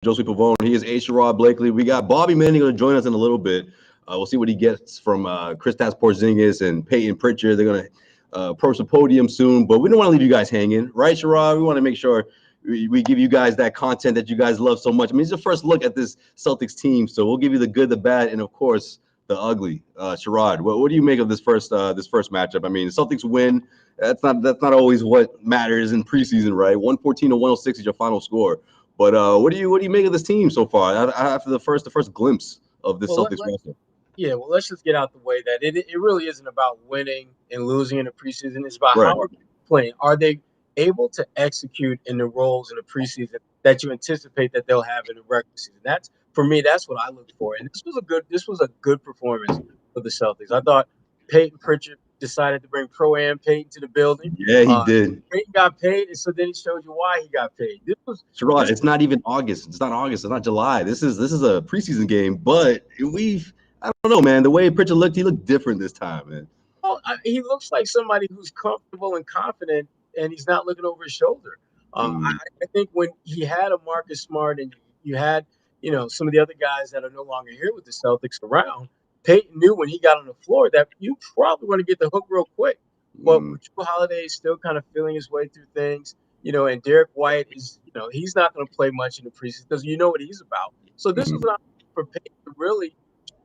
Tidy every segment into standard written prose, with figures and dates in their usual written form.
Josue Pavon. He is Sherrod Blakely. We got Bobby Manning going to join us in a little bit. We'll see what he gets from Kristaps Porzingis and Peyton Pritchard. They're going to approach the podium soon, but we don't want to leave you guys hanging, right, Sherrod? We want to make sure we give you guys that content that you guys love so much. I mean, it's the first look at this Celtics team, so we'll give you the good, the bad, and of course the ugly. Sherrod, what do you make of this first matchup? I mean, the Celtics win. That's not always what matters in preseason, right? 114 to 106 is your final score. But what do you make of this team so far after the first glimpse of this Celtics roster? Yeah, well, let's just get out the way that it really isn't about winning and losing in the preseason. It's about Right. how are they playing. Are they able to execute in the roles in the preseason that you anticipate that they'll have in the regular season? That's, for me, that's what I look for. And this was a good performance for the Celtics. I thought Peyton Pritchard decided to bring Pro-Am Peyton to the building. Yeah, he did. Peyton got paid, and so then he showed you why he got paid. Sherrod, it's not even August. It's not August. It's not July. This is a preseason game, but I don't know, man. The way Pritchard looked, he looked different this time, man. Well, he looks like somebody who's comfortable and confident, and he's not looking over his shoulder. I think when he had a Marcus Smart and you had, some of the other guys that are no longer here with the Celtics around, Peyton knew when he got on the floor that you probably want to get the hook real quick. But Jrue Holiday is still kind of feeling his way through things, and Derek White is, he's not going to play much in the preseason because you know what he's about. So this was not for Peyton to really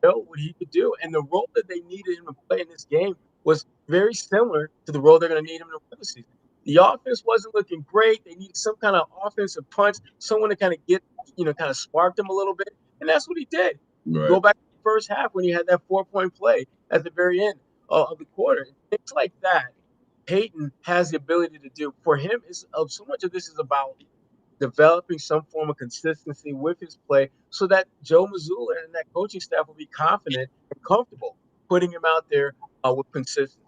show what he could do. And the role that they needed him to play in this game was very similar to the role they're going to need him in the regular season. The offense wasn't looking great. They needed some kind of offensive punch, someone to kind of get, kind of spark them a little bit. And that's what he did. Right. Go back to the first half when he had that 4-point play at the very end of the quarter. Things like that, Peyton has the ability to do. For him, so much of this is about developing some form of consistency with his play so that Joe Mazzulla and that coaching staff will be confident and comfortable putting him out there with consistency.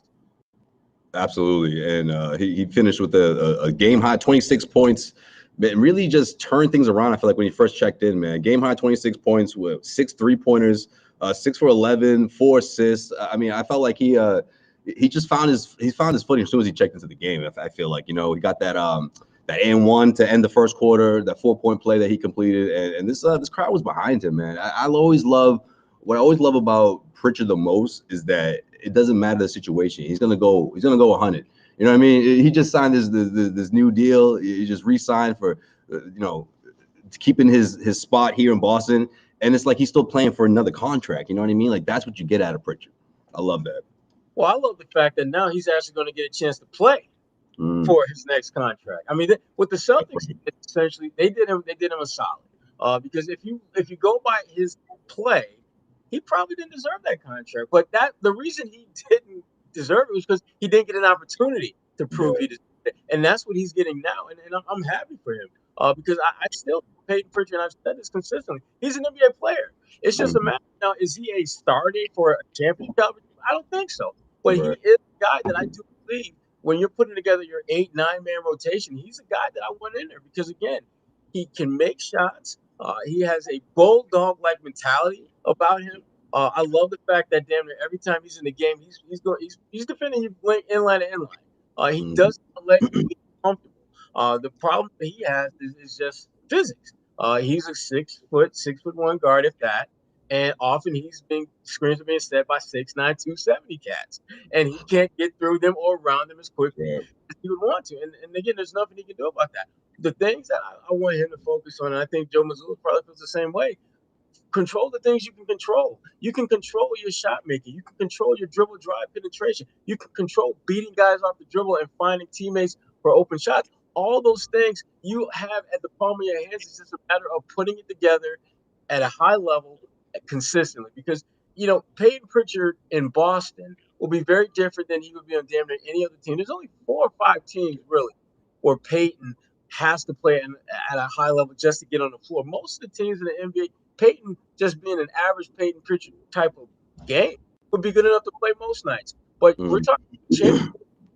Absolutely. And he finished with a game high 26 points. Man, really just turned things around. I feel like when he first checked in, man, game high 26 points with 6 3-pointers, 6 for 11, 4 assists. I mean, I felt like he just found his footing as soon as he checked into the game. I feel like, he got that and one to end the first quarter, that 4-point play that he completed, and this crowd was behind him, man. What I always love about Pritchard the most is that it doesn't matter the situation. He's gonna go 100. You know what I mean? He just signed this new deal. He just re-signed for keeping his spot here in Boston, and it's like he's still playing for another contract. You know what I mean? Like that's what you get out of Pritchard. I love that. Well, I love the fact that now he's actually going to get a chance to play for his next contract. I mean, with the Celtics, essentially, they did him a solid because if you go by his play, he probably didn't deserve that contract. But the reason he didn't deserve it was because he didn't get an opportunity to prove he deserved it, and that's what he's getting now. And I'm happy for him because I still Peyton Pritchard, and I've said this consistently. He's an NBA player. It's just a matter now. Is he a starter for a championship? I don't think so. But he is a guy that I do believe when you're putting together your 8-9 man rotation, he's a guy that I want in there because again, he can make shots. He has a bulldog-like mentality about him. I love the fact that damn near every time he's in the game, he's defending you inline to inline. He doesn't let you be comfortable. The problem that he has is just physics. He's a 6'1" guard, if that. And often screens are being set by 6'9", 270 cats. And he can't get through them or around them as quickly as he would want to. And again, there's nothing he can do about that. The things that I want him to focus on, and I think Joe Mazzulla probably feels the same way, control the things you can control. You can control your shot making. You can control your dribble drive penetration. You can control beating guys off the dribble and finding teammates for open shots. All those things you have at the palm of your hands. It's just a matter of putting it together at a high level consistently because, Peyton Pritchard in Boston will be very different than he would be on damn near any other team. There's only 4 or 5 teams really where Peyton has to play at a high level just to get on the floor. Most of the teams in the NBA, Peyton just being an average Peyton Pritchard type of game would be good enough to play most nights. But we're talking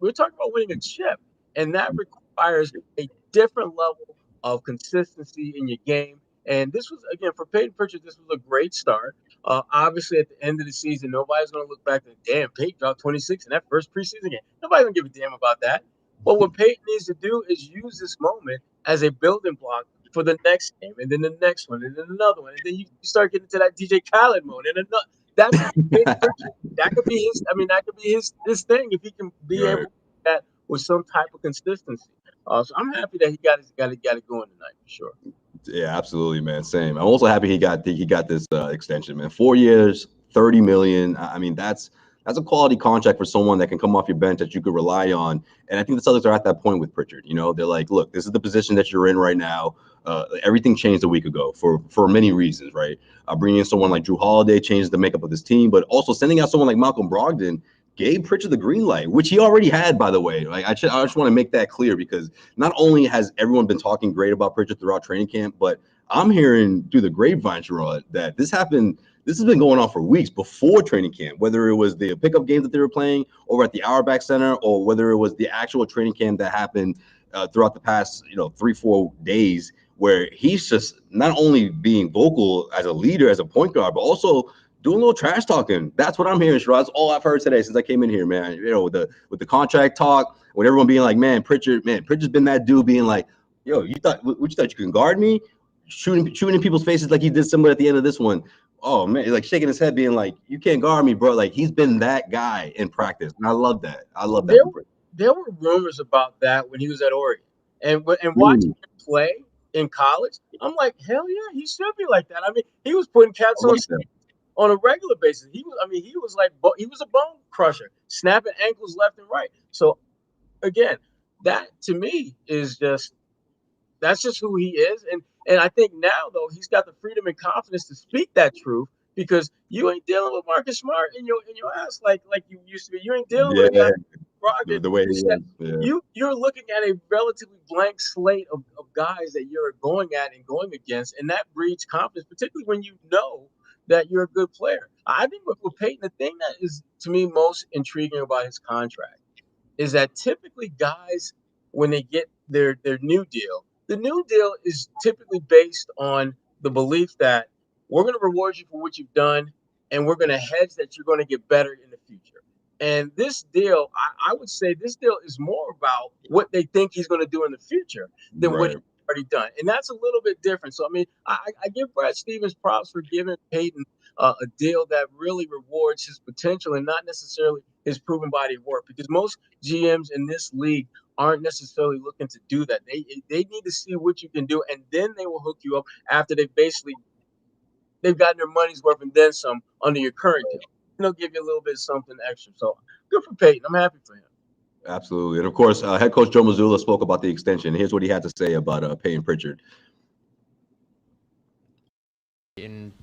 about winning a chip, and that requires a different level of consistency in your game. And this was, again, for Peyton Pritchard, this was a great start. Obviously, at the end of the season, nobody's going to look back and, damn, Peyton dropped 26 in that first preseason game. Nobody's going to give a damn about that. But what Peyton needs to do is use this moment as a building block for the next game, and then the next one, and then another one, and then you start getting into that DJ Khaled mode, and another. That's Pritchard. That could be his. I mean, that could be his thing if he can be able to do that with some type of consistency. So I'm happy that he got it going tonight for sure. Yeah, absolutely, man. Same. I'm also happy he got this extension, man. 4 years, $30 million. I mean, that's a quality contract for someone that can come off your bench that you could rely on. And I think the Celtics are at that point with Pritchard. You know, they're like, look, this is the position that you're in right now. Everything changed a week ago for many reasons, right? Bringing in someone like Drew Holiday changes the makeup of this team, but also sending out someone like Malcolm Brogdon gave Pritchard the green light, which he already had, by the way. Like I just want to make that clear, because not only has everyone been talking great about Pritchard throughout training camp, but I'm hearing through the grapevine, Sherrod, that this has been going on for weeks before training camp, whether it was the pickup game that they were playing over at the Auerbach Center, or whether it was the actual training camp that happened throughout the past 3-4 days, where he's just not only being vocal as a leader, as a point guard, but also doing a little trash talking. That's what I'm hearing, Sherrod. That's all I've heard today since I came in here, man. You know, with the contract talk, with everyone being like, Pritchard's been that dude being like, yo, you thought you can guard me? Shooting in people's faces like he did similar at the end of this one. Oh man, like shaking his head, being like, you can't guard me, bro. Like, he's been that guy in practice. And I love that. There were rumors about that when he was at Oregon. And watching him play in college, I'm like, hell yeah, he should be like that. I mean, he was putting cats on a regular basis. He was a bone crusher, snapping ankles left and right. So again, that to me is that's just who he is. And I think now, though, he's got the freedom and confidence to speak that truth, because you ain't dealing with Marcus Smart in your ass like you used to be. You ain't dealing with a guy the way he is. Yeah. You're looking at a relatively blank slate of guys that you're going at and going against, and that breeds confidence, particularly when you know that you're a good player. I think with Peyton, the thing that is to me most intriguing about his contract is that typically guys, when they get their new deal, the new deal is typically based on the belief that we're going to reward you for what you've done, and we're going to hedge that you're going to get better in the future. And this deal, I would say this deal is more about what they think he's going to do in the future than what he's already done. And that's a little bit different. So, I mean, I give Brad Stevens props for giving Peyton a deal that really rewards his potential and not necessarily his proven body of work, because most GMs in this league aren't necessarily looking to do that. They need to see what you can do, and then they will hook you up after they've gotten their money's worth and then some under your current deal. They'll give you a little bit of something extra. So good for Peyton. I'm happy for him. Absolutely. And of course, head coach Joe Mazzulla spoke about the extension. Here's what he had to say about Peyton Pritchard. In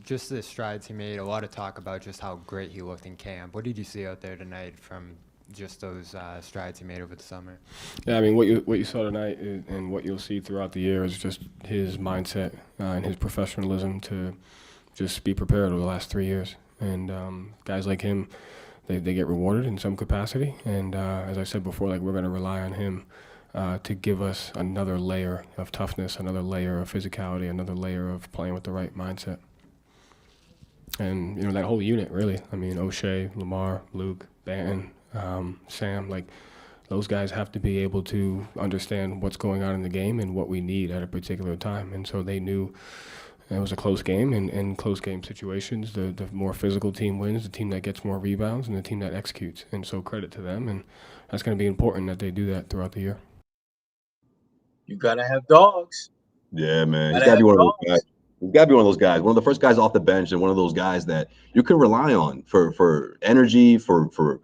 just the strides he made, a lot of talk about just how great he looked in camp. What did you see out there tonight from just those strides he made over the summer? Yeah, I mean, what you saw tonight and what you'll see throughout the year is just his mindset and his professionalism to just be prepared over the last 3 years. And guys like him, they get rewarded in some capacity. And as I said before, like, we're going to rely on him to give us another layer of toughness, another layer of physicality, another layer of playing with the right mindset. And, you know, that whole unit, really. I mean, O'Shea, Lamar, Luke, Banton, Sam, like, those guys have to be able to understand what's going on in the game and what we need at a particular time. And so they knew it was a close game, and in close game situations, the more physical team wins, the team that gets more rebounds, and the team that executes. And so credit to them, and that's going to be important that they do that throughout the year. You got to have dogs. Yeah, man. He's got to be one of those guys. He's got to be one of those guys, one of the first guys off the bench, and one of those guys that you can rely on for energy, for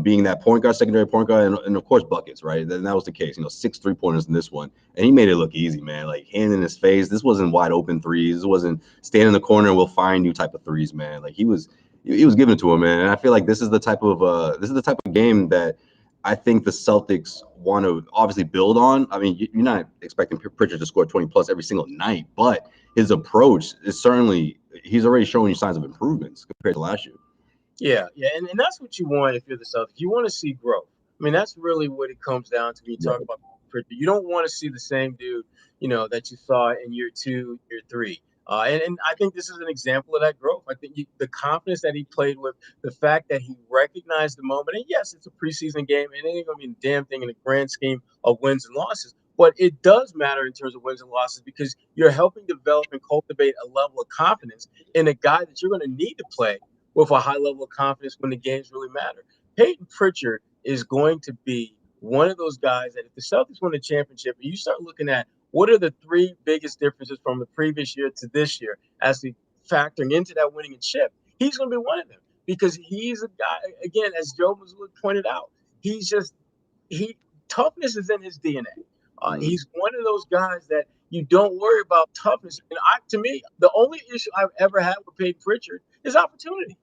being that point guard, secondary point guard, and of course buckets, right? And that was the case. 6 3-pointers in this one, and he made it look easy, man. Like, hand in his face. This wasn't wide open threes. This wasn't stand in the corner and we'll find you type of threes, man. Like, he was giving it to him, man. And I feel like this is the type of game that I think the Celtics want to obviously build on. I mean, you're not expecting Pritchard to score 20 plus every single night, but his approach is certainly, he's already showing you signs of improvements compared to last year. Yeah, and that's what you want if you're the Celtics. You want to see growth. I mean, that's really what it comes down to when you talk about Pritchard. You don't want to see the same dude, that you saw in year 2, year 3. And I think this is an example of that growth. I think the confidence that he played with, the fact that he recognized the moment. And yes, it's a preseason game, and it ain't going to be a damn thing in the grand scheme of wins and losses. But it does matter in terms of wins and losses because you're helping develop and cultivate a level of confidence in a guy that you're going to need to play with a high level of confidence when the games really matter. Peyton Pritchard is going to be one of those guys that if the Celtics win the championship, and you start looking at what are the three biggest differences from the previous year to this year as we factoring into that winning a chip, he's going to be one of them because he's a guy, again, as Joe Mazzulla pointed out, toughness is in his DNA. He's one of those guys that you don't worry about toughness. And to me, the only issue I've ever had with Peyton Pritchard is opportunity.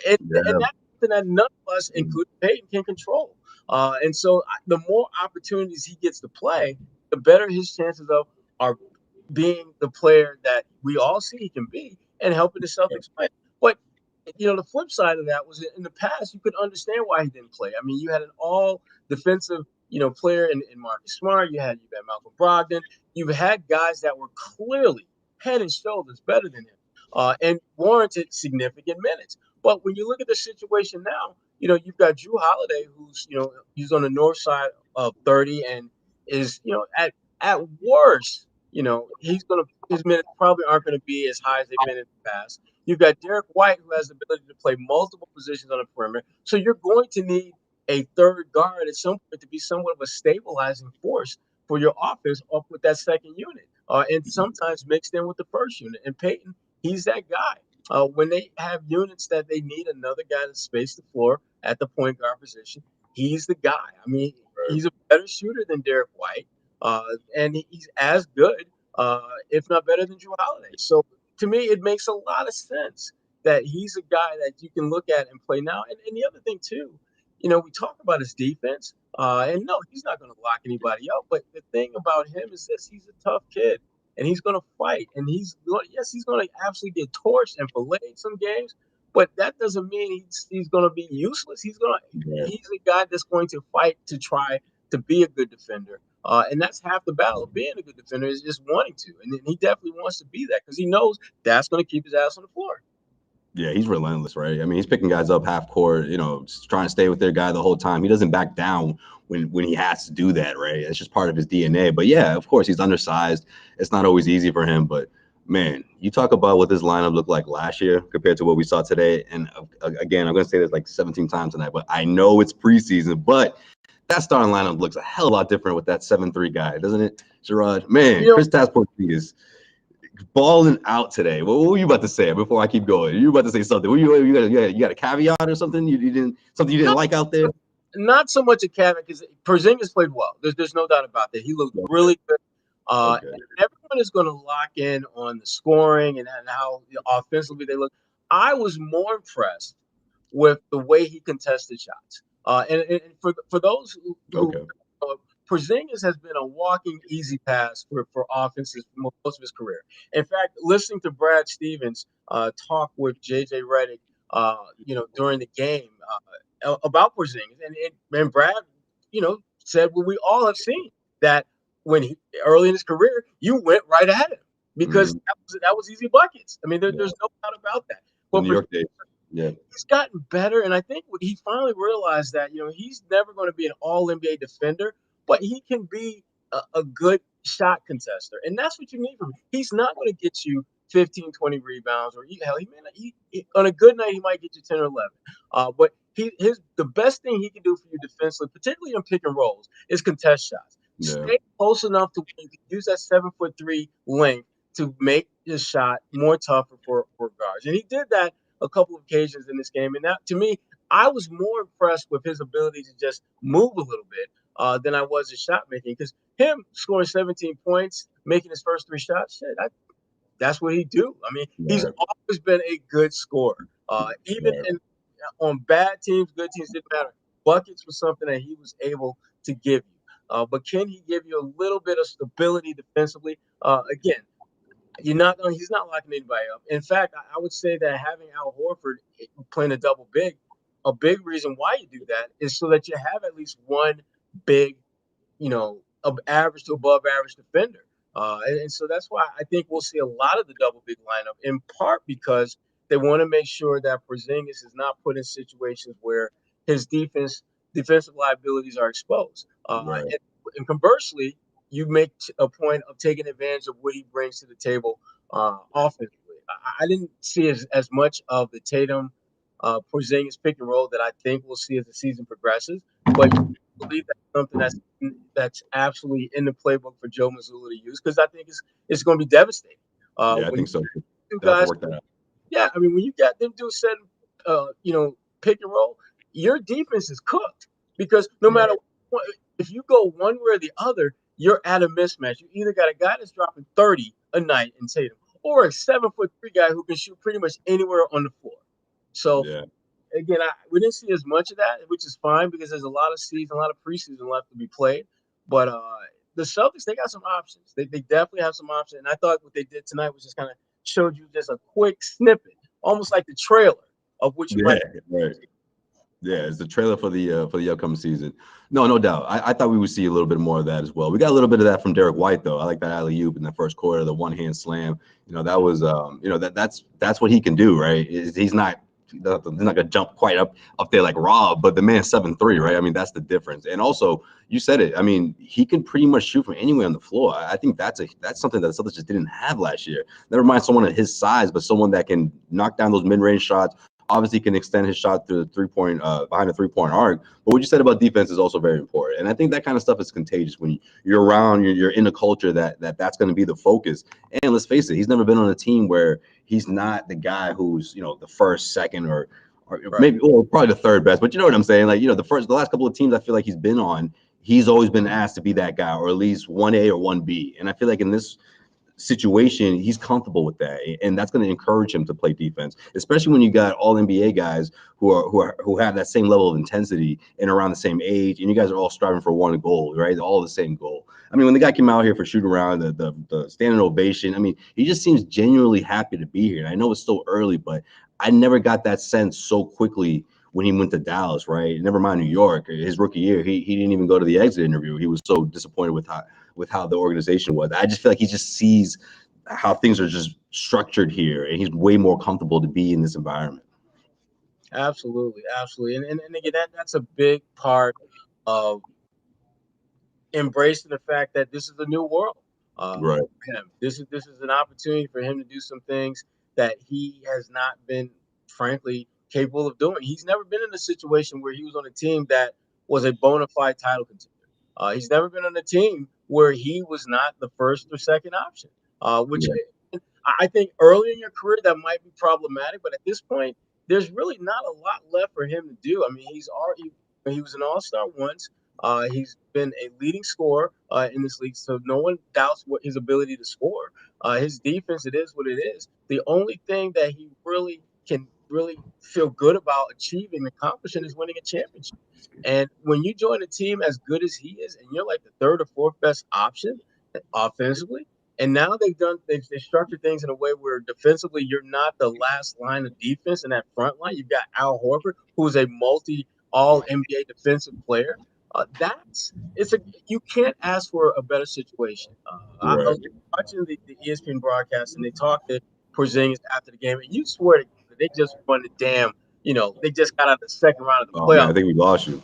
And that's something that none of us, including Peyton, can control. And so the more opportunities he gets to play, the better his chances of are being the player that we all see he can be and helping the Celtics win. But, the flip side of that was in the past, you could understand why he didn't play. I mean, you had an all defensive, player in Marcus Smart. You've had Malcolm Brogdon. You've had guys that were clearly head and shoulders better than him and warranted significant minutes. But when you look at the situation now, you've got Drew Holiday, who's, he's on the north side of 30 and is, at worst, his minutes probably aren't going to be as high as they've been in the past. You've got Derek White, who has the ability to play multiple positions on the perimeter. So you're going to need a third guard at some point to be somewhat of a stabilizing force for your offense up with that second unit, and sometimes mixed in with the first unit. And Peyton, he's that guy. When they have units that they need another guy to space the floor at the point guard position, he's the guy. I mean, he's a better shooter than Derek White, and he's as good, if not better than Drew Holiday. So to me, it makes a lot of sense that he's a guy that you can look at and play now. And the other thing, too, we talk about his defense, and no, he's not going to lock anybody up. But the thing about him is this: he's a tough kid, and he's going to fight. And he's going to absolutely get torched and filleted some games. But that doesn't mean he's going to be useless. He's a guy that's going to fight to try to be a good defender. And that's half the battle of being a good defender is just wanting to. And he definitely wants to be that because he knows that's going to keep his ass on the floor. Yeah, he's relentless, right? I mean, he's picking guys up half court, just trying to stay with their guy the whole time. He doesn't back down when he has to do that, right? It's just part of his DNA. But yeah, of course, he's undersized. It's not always easy for him. But man, you talk about what this lineup looked like last year compared to what we saw today. And again, I'm going to say this like 17 times tonight, but I know it's preseason, but that starting lineup looks a hell of a lot different with that 7-3 guy, doesn't it, Sherrod? Man, Kristaps Porzingis balling out today. What were you about to say before I keep going? You were about to say something. You got a caveat or something? You didn't like out there? Not so much a caveat because Porzingis played well. There's no doubt about that. He looked really good. And everyone is going to lock in on the scoring and how offensively they look. I was more impressed with the way he contested shots. And for those who Porzingis has been a walking easy pass for offenses for most of his career. In fact, listening to Brad Stevens talk with JJ Redick, during the game about Porzingis, and Brad, said what we all have seen that when early in his career, you went right at him because that was easy buckets. I mean, there's no doubt about that. But New York days. Yeah, he's gotten better, and I think he finally realized that he's never going to be an All-NBA defender, but he can be a good shot contester, and that's what you need from him. He's not going to get you 15, 20 rebounds, or hell, he may not. On a good night, he might get you 10 or 11. But the best thing he can do for you defensively, particularly in pick and rolls, is contest shots. Yeah. Stay close enough to where you can use that 7'3" length to make his shot more tougher for guards, and he did that a couple of occasions in this game. And that, to me, I was more impressed with his ability to just move a little bit than I was his shot making. Because him scoring 17 points, making his first 3 shots, that's what he do. I mean, he's always been a good scorer. Even on bad teams, good teams, didn't matter. Buckets was something that he was able to give you. But can he give you a little bit of stability defensively? Again, he's not locking anybody up. In fact, I would say that having Al Horford playing a big reason why you do that is so that you have at least one big, average to above average defender. And so that's why I think we'll see a lot of the double big lineup, in part because they want to make sure that Porzingis is not put in situations where his defensive liabilities are exposed. And conversely, you make a point of taking advantage of what he brings to the table offensively. I didn't see as much of the Tatum Porzingis pick and roll that I think we'll see as the season progresses, but I believe that's something that's absolutely in the playbook for Joe Mazzulla to use, because I think it's going to be devastating. I think so. Two They'll have to guys, work that out. yeah, I mean, when you got them do certain, pick and roll, your defense is cooked, because no matter what, if you go one way or the other, you're at a mismatch. You either got a guy that's dropping 30 a night in Tatum, or a 7'3" guy who can shoot pretty much anywhere on the floor. So again, we didn't see as much of that, which is fine, because there's a lot of preseason left to be played. But the Celtics, they got some options. They definitely have some options. And I thought what they did tonight was just kind of showed you just a quick snippet, almost like the trailer of what you might. Right. Yeah, it's the trailer for the upcoming season. No doubt. I thought we would see a little bit more of that as well. We got a little bit of that from Derek White, though. I like that alley-oop in the first quarter, the one-hand slam. That was that's what he can do, right? He's not gonna jump quite up there like Rob, but the man's 7'3", right? I mean, that's the difference. And also, you said it. I mean, he can pretty much shoot from anywhere on the floor. I think that's something that the Celtics just didn't have last year. Never mind someone of his size, but someone that can knock down those mid-range shots. Obviously, can extend his shot to the behind the 3-point arc. But what you said about defense is also very important, and I think that kind of stuff is contagious when you're around. You're in a culture that's going to be the focus. And let's face it, he's never been on a team where he's not the guy who's the first, second, or maybe probably the third best. But you know what I'm saying? Like the last couple of teams I feel like he's been on, he's always been asked to be that guy, or at least 1A or 1B. And I feel like in this situation, he's comfortable with that, and that's going to encourage him to play defense, especially when you got all NBA guys who have that same level of intensity and around the same age, and you guys are all striving for one goal, right? All the same goal. I mean, when the guy came out here for shoot around, the standing ovation, I mean, he just seems genuinely happy to be here. And I know it's still early, but I never got that sense so quickly when he went to Dallas, right? Never mind New York, his rookie year, he didn't even go to the exit interview. He was so disappointed with how the organization was. I just feel like he just sees how things are just structured here, and he's way more comfortable to be in this environment. Absolutely. And again, that's a big part of embracing the fact that this is a new world. Right. For him. This is an opportunity for him to do some things that he has not been, frankly, capable of doing. He's never been in a situation where he was on a team that was a bona fide title contender. He's never been on a team where he was not the first or second option, which I think early in your career that might be problematic. But at this point, there's really not a lot left for him to do. I mean, he was an all-star once. He's been a leading scorer in this league, so no one doubts his ability to score. His defense, it is what it is. The only thing that he really can feel good about achieving and accomplishing is winning a championship. And when you join a team as good as he is, and you're like the third or fourth best option offensively, and now they've structured things in a way where defensively you're not the last line of defense in that front line. You've got Al Horford, who's a all NBA defensive player. You can't ask for a better situation. I was watching the ESPN broadcast, and they talked to Porzingis after the game, and you swear to God, they just won the damn. They just got out of the second round of the playoffs. Man, I think we lost you.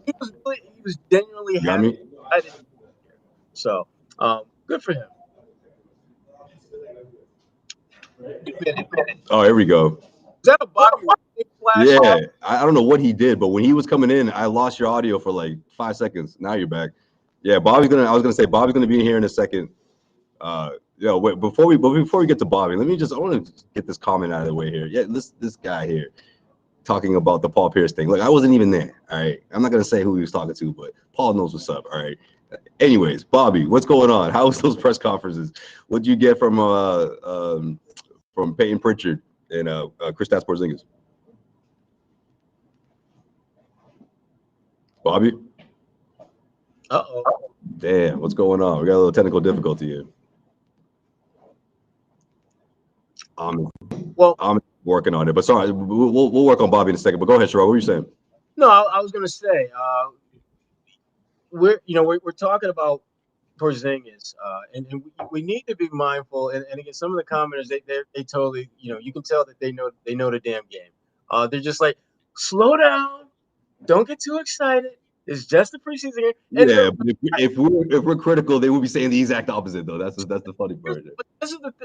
He was genuinely happy. So, good for him. Oh, here we go. Is that a Bobby flash? Yeah, I don't know what he did, but when he was coming in, I lost your audio for like 5 seconds. Now you're back. Yeah, I was gonna say Bobby's gonna be here in a second. Wait, before we get to Bobby, I want to get this comment out of the way here. Yeah, this guy here talking about the Paul Pierce thing. Look, I wasn't even there. All right, I'm not gonna say who he was talking to, but Paul knows what's up. All right. Anyways, Bobby, what's going on? How was those press conferences? What did you get from Peyton Pritchard and Kristaps Porzingis? Bobby? Uh-oh. Damn, what's going on? We got a little technical difficulty here. I'm working on it, but sorry, we'll work on Bobby in a second. But go ahead, Sherrod. What were you saying? No, I was gonna say we're talking about Porzingis, and we need to be mindful. And again, some of the commenters they totally you can tell that they know the damn game. They're just like, slow down, don't get too excited. It's just a preseason game. And yeah, but if we're critical, they will be saying the exact opposite, though. That's the funny part.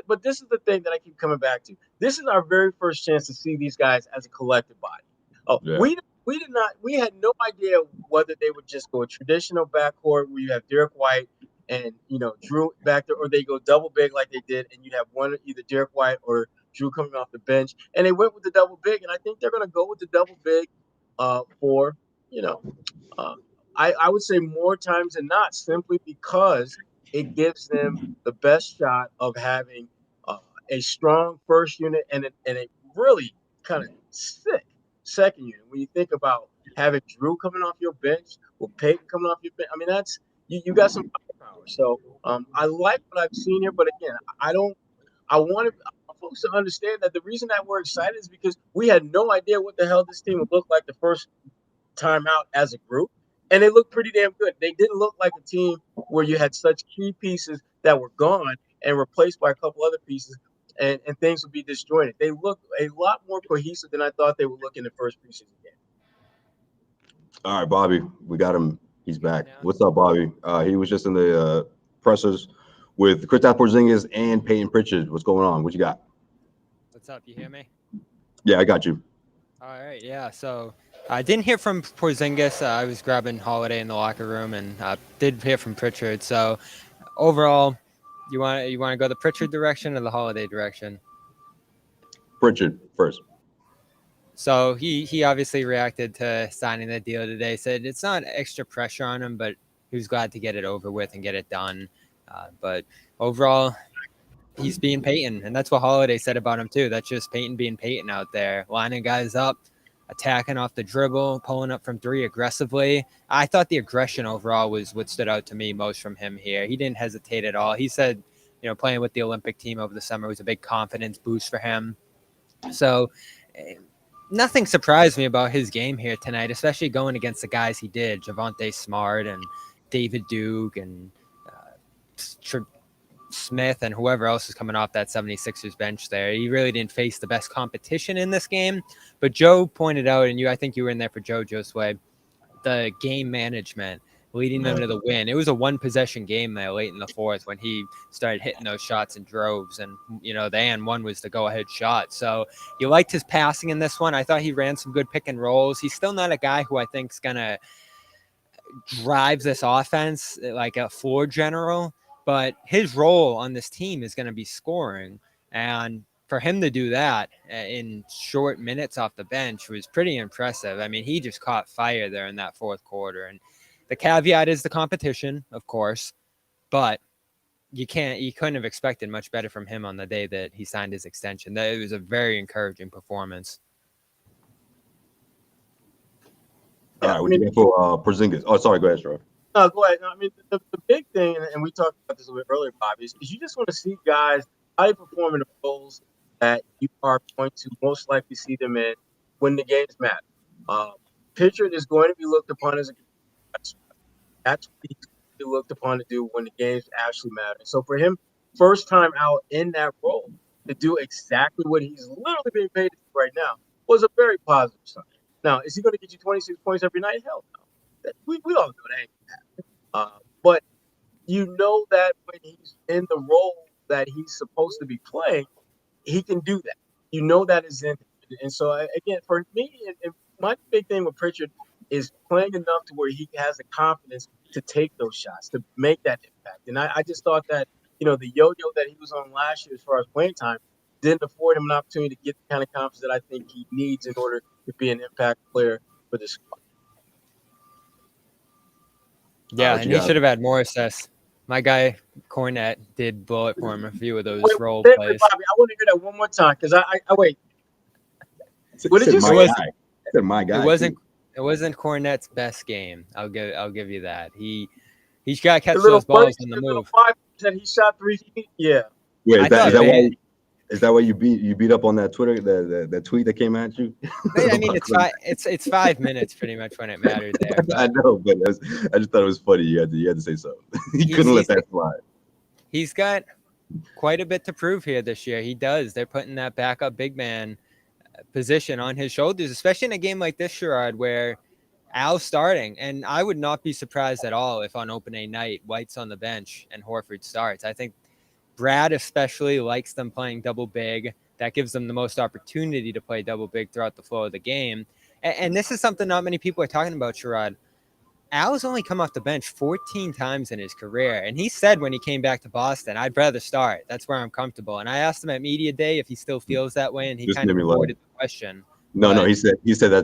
But this is the thing that I keep coming back to. This is our very first chance to see these guys as a collective body. Oh, yeah. We had no idea whether they would just go a traditional backcourt where you have Derek White and Drew back there, or they go double big like they did, and you'd have one either Derek White or Drew coming off the bench. And they went with the double big, and I think they're going to go with the double big for I would say more times than not, simply because it gives them the best shot of having a strong first unit and a really kind of sick second unit. When you think about having Drew coming off your bench with Peyton coming off your bench, I mean, that's you got some firepower. So I like what I've seen here, but again, I want folks to understand that the reason that we're excited is because we had no idea what the hell this team would look like the first time out as a group. And they looked pretty damn good. They didn't look like a team where you had such key pieces that were gone and replaced by a couple other pieces, and things would be disjointed. They looked a lot more cohesive than I thought they would look in the first preseason game. All right, Bobby, we got him. He's back. What's up, Bobby? He was just in the pressers with Kristaps Porzingis and Peyton Pritchard. What's going on? What you got? What's up? You hear me? Yeah, I got you. All right. Yeah. So I didn't hear from Porzingis. I was grabbing Holiday in the locker room, and did hear from Pritchard. So overall, you want to go the Pritchard direction or the Holiday direction? Pritchard first. So he obviously reacted to signing the deal today. Said it's not extra pressure on him, but he was glad to get it over with and get it done. But overall, he's being Peyton, and that's what Holiday said about him too. That's just Peyton being Peyton out there, lining guys up, attacking off the dribble, pulling up from three aggressively. I thought the aggression overall was what stood out to me most from him here. He didn't hesitate at all. He said, playing with the Olympic team over the summer was a big confidence boost for him. So nothing surprised me about his game here tonight, especially going against the guys he did, Javonte Smart and David Duke and Smith and whoever else is coming off that 76ers bench there. He really didn't face the best competition in this game. But Joe pointed out, and I think you were in there for Joe, Josue, the game management leading them to the win. It was a one-possession game there late in the fourth when he started hitting those shots in droves. And, the and one was the go-ahead shot. So you liked his passing in this one. I thought he ran some good pick and rolls. He's still not a guy who I think is going to drive this offense like a floor general. But his role on this team is going to be scoring. And for him to do that in short minutes off the bench was pretty impressive. I mean, he just caught fire there in that fourth quarter. And the caveat is the competition, of course. But you couldn't have expected much better from him on the day that he signed his extension. It was a very encouraging performance. All right, what do you got for Porzingis? Oh, sorry, go ahead, Sherrod. No, go ahead. I mean, the big thing, and we talked about this a bit earlier, Bobby, is you just want to see guys how they perform in the roles that you are going to most likely see them in when the games matter. Pritchard is going to be looked upon as a that's what he's going to be looked upon to do when the games actually matter. So for him, first time out in that role to do exactly what he's literally being paid to do right now was a very positive sign. Now, is he going to get you 26 points every night? Hell no. We all know that ain't happening. But you know that when he's in the role that he's supposed to be playing, he can do that. You know that is in him. And so, again, for me, and my big thing with Pritchard is playing enough to where he has the confidence to take those shots, to make that impact. And I just thought that, the yo-yo that he was on last year as far as playing time didn't afford him an opportunity to get the kind of confidence that I think he needs in order to be an impact player for this squad. Yeah, and he should have had more assists. My guy Cornette did bullet for him a few of those role plays. Bobby, I want to hear that one more time because I wait. What did you say? My guy. It wasn't Cornette's best game. I'll give you that. He's got to catch those balls on the move. That he shot 3 feet. Yeah. Wait, is that why you beat up on that Twitter that tweet that came at you? I mean, it's 5 minutes pretty much when it matters there. I know, but I just thought it was funny. You had to say something. You couldn't let that slide. He's got quite a bit to prove here this year. He does. They're putting that backup big man position on his shoulders, especially in a game like this, Sherrod, where Al's starting, and I would not be surprised at all if on opening night, White's on the bench and Horford starts. I think Brad especially likes them playing double big. That gives them the most opportunity to play double big throughout the flow of the game. And this is something not many people are talking about, Sherrod. Al's only come off the bench 14 times in his career. And he said when he came back to Boston, I'd rather start. That's where I'm comfortable. And I asked him at media day if he still feels that way, and he kind of avoided the question. No, he said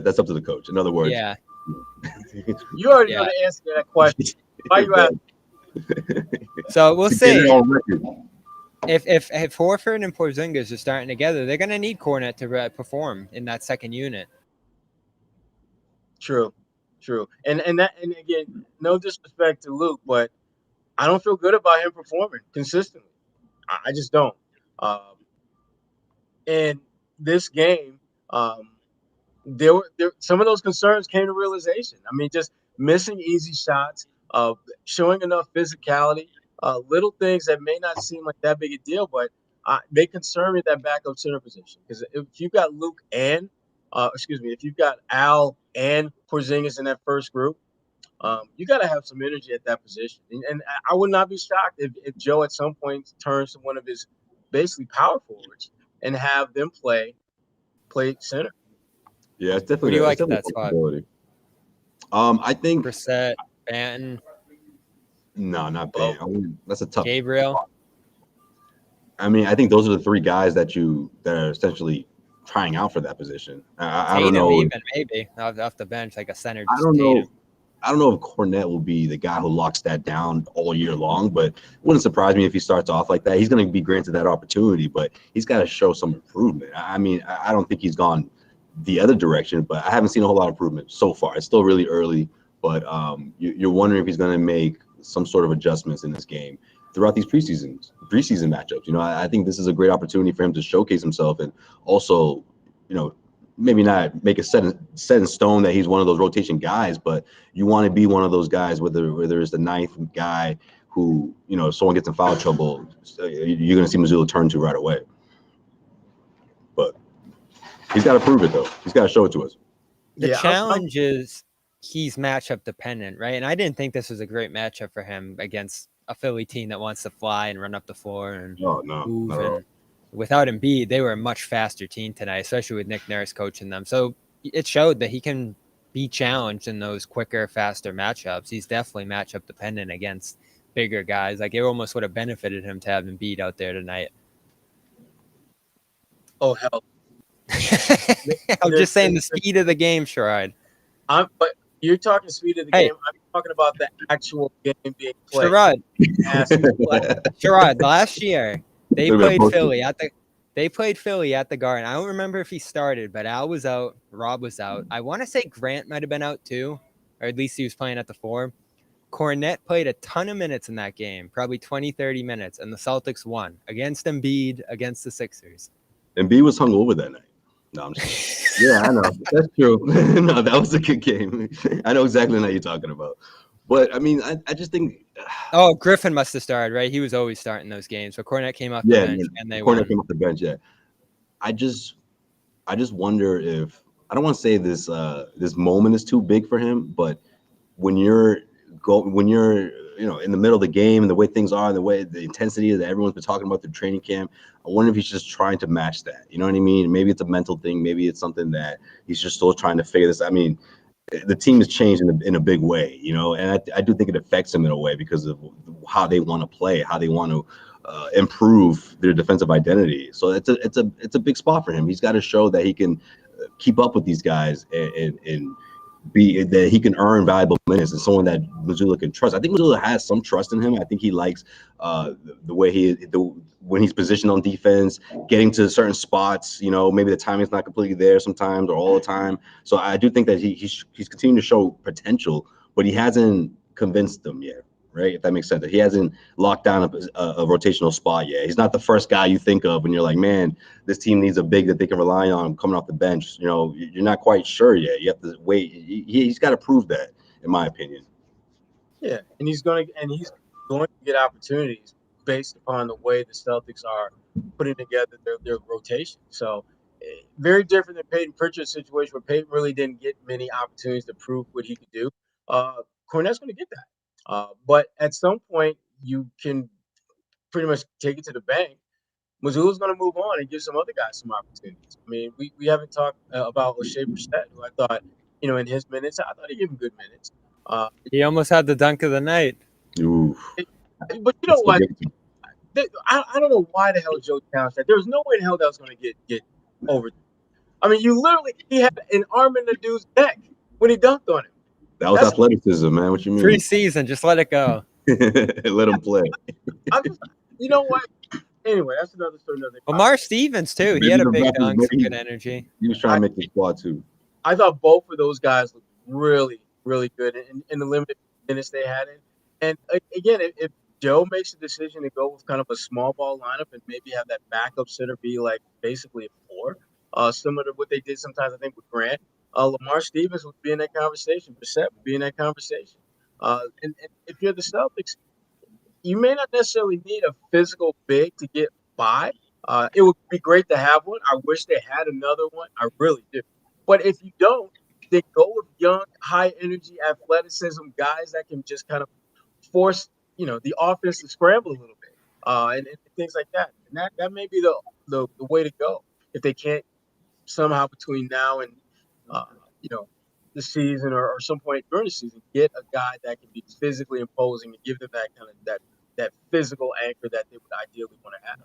that's up to the coach. In other words, yeah. You already know the answer to that question. Why you asking? So we'll see. If Horford and Porzingis are starting together, they're going to need Kornet to perform in that second unit. True. And again, no disrespect to Luke, but I don't feel good about him performing consistently. I just don't. In this game, there some of those concerns came to realization. I mean, just missing easy shots, showing enough physicality, little things that may not seem like that big a deal, but they concern me at that backup center position. Because if you've got Luke and, if you've got Al and Porzingis in that first group, you got to have some energy at that position. And I would not be shocked if Joe at some point turns to one of his basically power forwards and have them play center. Yeah, it's definitely. Who do you like at that spot? I think Brissett, Banton. No, not Banton. I mean, that's a tough. Gabriel. I mean, I think those are the three guys that are essentially trying out for that position. I don't know. Even maybe off the bench like a center. I don't know. I don't know if Kornet will be the guy who locks that down all year long, but it wouldn't surprise me if he starts off like that. He's going to be granted that opportunity, but he's got to show some improvement. I mean, I don't think he's gone the other direction, but I haven't seen a whole lot of improvement so far. It's still really early, but you're wondering if he's going to make some sort of adjustments in this game throughout these preseason matchups. You know, I think this is a great opportunity for him to showcase himself and also, you know, maybe not make a set in stone that he's one of those rotation guys, but you want to be one of those guys, whether it's the ninth guy who, you know, if someone gets in foul trouble, you're going to see Mazzulla turn to right away. But he's got to prove it, though. He's got to show it to us. The challenge is he's matchup dependent, right? And I didn't think this was a great matchup for him against a Philly team that wants to fly and run up the floor and move. And without Embiid, they were a much faster team tonight, especially with Nick Nurse coaching them. So it showed that he can be challenged in those quicker, faster matchups. He's definitely matchup dependent against bigger guys. Like, it almost would have benefited him to have Embiid out there tonight. Oh, hell. I'm just saying the speed of the game, Sherrod. But you're talking speed of the game. I'm talking about the actual game being played. Sherrod, last year they played Philly at the Garden. I don't remember if he started, but Al was out, Rob was out. I want to say Grant might have been out too, or at least he was playing at the 4. Kornet played a ton of minutes in that game, probably 20, 30 minutes, and the Celtics won against Embiid, against the Sixers. Embiid was hungover that night. No, I'm just kidding. Yeah, I know. That's true. No, that was a good game. I know exactly what you're talking about. But, I mean, I just think Oh, Griffin must have started, right? He was always starting those games. So Kornet came off the bench and they won. Kornet came off the bench, yeah. I just wonder if I don't want to say this this moment is too big for him, but when you're you know, in the middle of the game and the way things are, the intensity that everyone's been talking about through training camp, I wonder if he's just trying to match that. You know what I mean? Maybe it's a mental thing. Maybe it's something that he's just still trying to figure this. I mean, the team has changed in a big way, you know, and I do think it affects him in a way because of how they want to play, how they want to improve their defensive identity. So it's a big spot for him. He's got to show that he can keep up with these guys and be that he can earn valuable minutes and someone that Mazzulla can trust. I think Mazzulla has some trust in him. I think he likes the way when he's positioned on defense, getting to certain spots. You know, maybe the timing's not completely there sometimes or all the time. So I do think that he's continuing to show potential, but he hasn't convinced them yet. Right, if that makes sense. He hasn't locked down a rotational spot yet. He's not the first guy you think of when you're like, man, this team needs a big that they can rely on coming off the bench. You know, you're not quite sure yet. You have to wait. He's got to prove that, in my opinion. Yeah, and he's going to get opportunities based upon the way the Celtics are putting together their rotation. So very different than Peyton Pritchard's situation, where Peyton really didn't get many opportunities to prove what he could do. Cornette's going to get that. But at some point, you can pretty much take it to the bank. Mazzulla's going to move on and give some other guys some opportunities. I mean, we haven't talked about Josue Pavon, who I thought, in his minutes, I thought he gave him good minutes. He almost had the dunk of the night. Ooh. But you know what? I don't know why the hell Joe challenged that. There was no way in hell that was going to get over. I mean, he had an arm in the dude's neck when he dunked on him. That was athleticism, man. What you mean? Preseason, just let it go. Let him play. You know what? Anyway, that's another story. Lamar Stevens too. He had a big dunk, some good energy. He was trying to make the squad too. I thought both of those guys looked really, really good in the limited minutes they had in. And again, if Joe makes a decision to go with kind of a small ball lineup and maybe have that backup center be like basically a 4, similar to what they did sometimes, I think, with Grant, Lamar Stevens would be in that conversation. Brissett would be in that conversation. And if you're the Celtics, you may not necessarily need a physical big to get by. It would be great to have one. I wish they had another one. I really do. But if you don't, then go with young, high-energy athleticism guys that can just kind of force, the offense to scramble a little bit, and things like that. And that may be the way to go if they can't somehow between now and the season or some point during the season get a guy that can be physically imposing and give them that kind of that physical anchor that they would ideally want to have.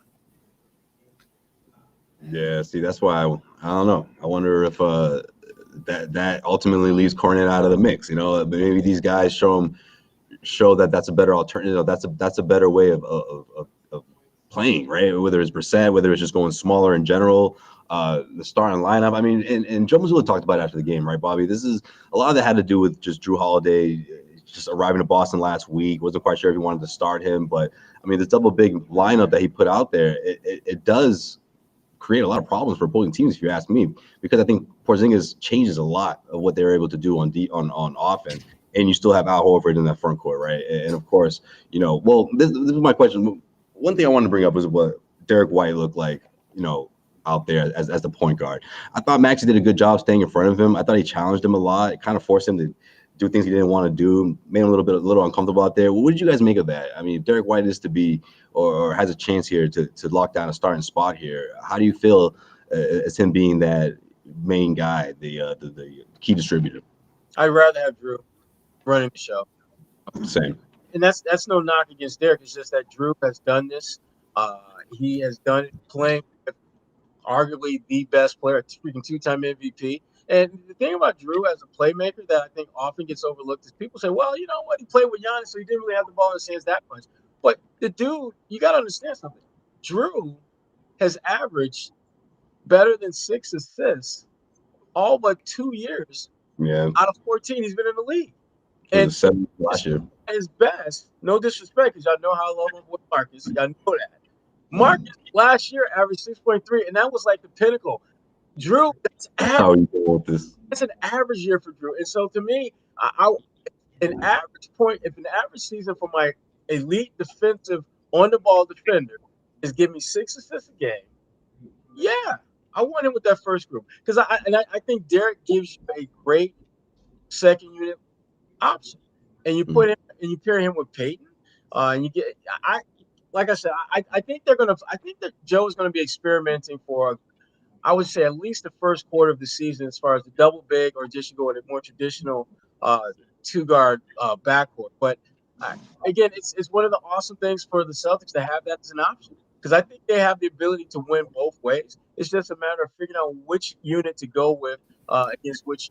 Yeah, see, that's why I don't know. I wonder if that ultimately leaves Cornet out of the mix. Maybe these guys show that that's a better alternative. That's a better way of playing, right? Whether it's Brissett, whether it's just going smaller in general. The starting lineup. I mean, and Joe Mazzulla talked about it after the game, right, Bobby? This is a lot of that had to do with just Jrue Holiday just arriving to Boston last week. Wasn't quite sure if he wanted to start him, but I mean, this double big lineup that he put out there, it does create a lot of problems for opposing teams, if you ask me, because I think Porzingis changes a lot of what they're able to do on offense, and you still have Al Horford in that front court, right? And of course, this is my question. One thing I wanted to bring up was what Derek White looked like, out there as the point guard. I thought Maxey did a good job staying in front of him. I thought he challenged him a lot. It kind of forced him to do things he didn't want to do, made him a little uncomfortable out there. What did you guys make of that? I mean, if Derek White is to be or has a chance here to lock down a starting spot here, how do you feel as him being that main guy, the key distributor? I'd rather have Jrue running the show. Same. And that's no knock against Derek. It's just that Jrue has done this. He has done it playing with arguably the best player, freaking 2-time MVP. And the thing about Jrue as a playmaker that I think often gets overlooked is people say, well, you know what? He played with Giannis, so he didn't really have the ball in his hands that much. But the dude, you got to understand something. Jrue has averaged better than 6 assists all but 2 years out of 14 he's been in the league. And 7 last year. His best, no disrespect, because y'all know how I love him with Marcus. Y'all know that. Marcus last year averaged 6.3, and that was like the pinnacle. Jrue, that's average. How are you doing with this? That's an average year for Jrue. And so to me, an average season for my elite defensive on-the-ball defender is give me 6 assists a game, yeah, I want him with that first group. Because I think Derek gives you a great second unit option. And you put him and you pair him with Peyton, and you get like I said, I think that Joe is gonna be experimenting for, I would say, at least the first quarter of the season as far as the double big or just go in a more traditional 2-guard backcourt. But again, it's one of the awesome things for the Celtics to have that as an option, because I think they have the ability to win both ways. It's just a matter of figuring out which unit to go with against which.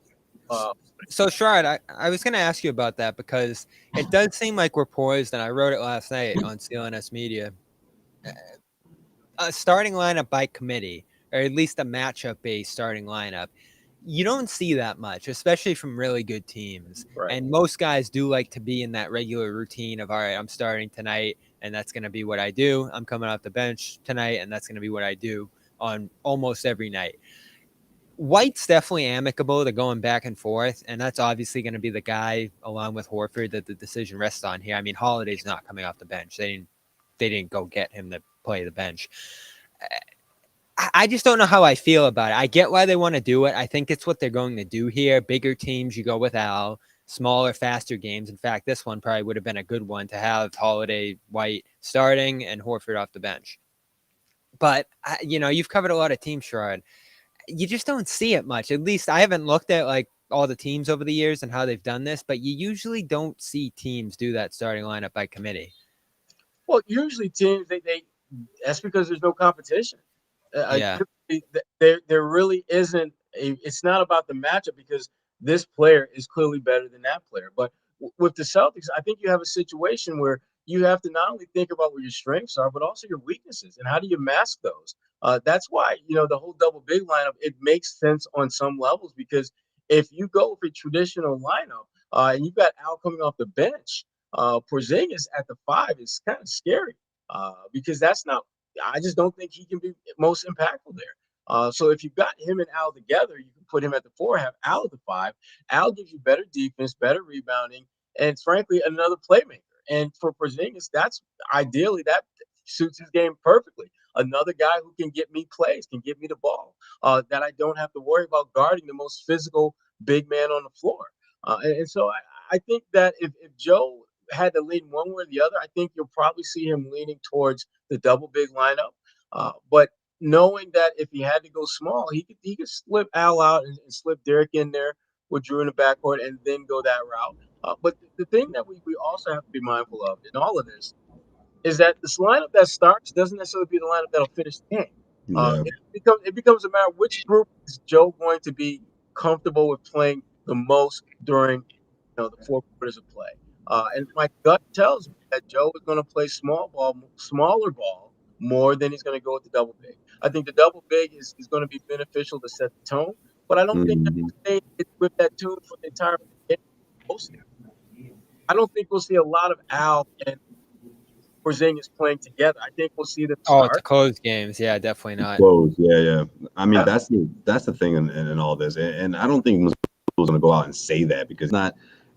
So, Sherrod, I was going to ask you about that, because it does seem like we're poised, and I wrote it last night on CLNS Media. A starting lineup by committee, or at least a matchup-based starting lineup, you don't see that much, especially from really good teams. Right. And most guys do like to be in that regular routine of, all right, I'm starting tonight, and that's going to be what I do. I'm coming off the bench tonight, and that's going to be what I do on almost every night. White's definitely amicable to going back and forth, and that's obviously going to be the guy, along with Horford, that the decision rests on here. I mean, Holiday's not coming off the bench. They didn't go get him to play the bench. I just don't know how I feel about it. I get why they want to do it. I think it's what they're going to do here. Bigger teams, you go with Al. Smaller, faster games. In fact, this one probably would have been a good one to have Holiday, White starting, and Horford off the bench. But, you've covered a lot of teams, Sherrod. You just don't see it much. At least I haven't looked at, like, all the teams over the years and how they've done this, but you usually don't see teams do that starting lineup by committee. Well, usually teams, that's because there's no competition. Yeah. There really isn't it's not about the matchup because this player is clearly better than that player. But with the Celtics, I think you have a situation where you have to not only think about what your strengths are, but also your weaknesses and how do you mask those. That's why the whole double big lineup, it makes sense on some levels because if you go with a traditional lineup and you've got Al coming off the bench, Porzingis at the 5 is kind of scary because I just don't think he can be most impactful there. So if you've got him and Al together, you can put him at the 4, have Al at the 5. Al gives you better defense, better rebounding, and frankly, another playmaker. And for Porzingis, that suits his game perfectly. Another guy who can get me plays, can get me the ball, that I don't have to worry about guarding the most physical big man on the floor. And so I think that if Joe had to lean one way or the other, I think you'll probably see him leaning towards the double big lineup. But knowing that if he had to go small, he could slip Al out and slip Derek in there with Drew in the backcourt and then go that route. But the thing that we also have to be mindful of in all of this is that this lineup that starts doesn't necessarily be the lineup that'll finish the game. Yeah. It becomes a matter of which group is Joe going to be comfortable with playing the most during the 4 quarters of play. And my gut tells me that Joe is going to play smaller ball more than he's going to go with the double big. I think the double big is going to be beneficial to set the tone, but I don't think that we'll stay with that tune for the entire game. I don't think we'll see a lot of Al and Porzingis playing together. I think we'll see them Oh, start. to close games. Yeah, definitely not. Close. Yeah. I mean, that's the thing in all this. And I don't think Mazzulla's going to go out and say that because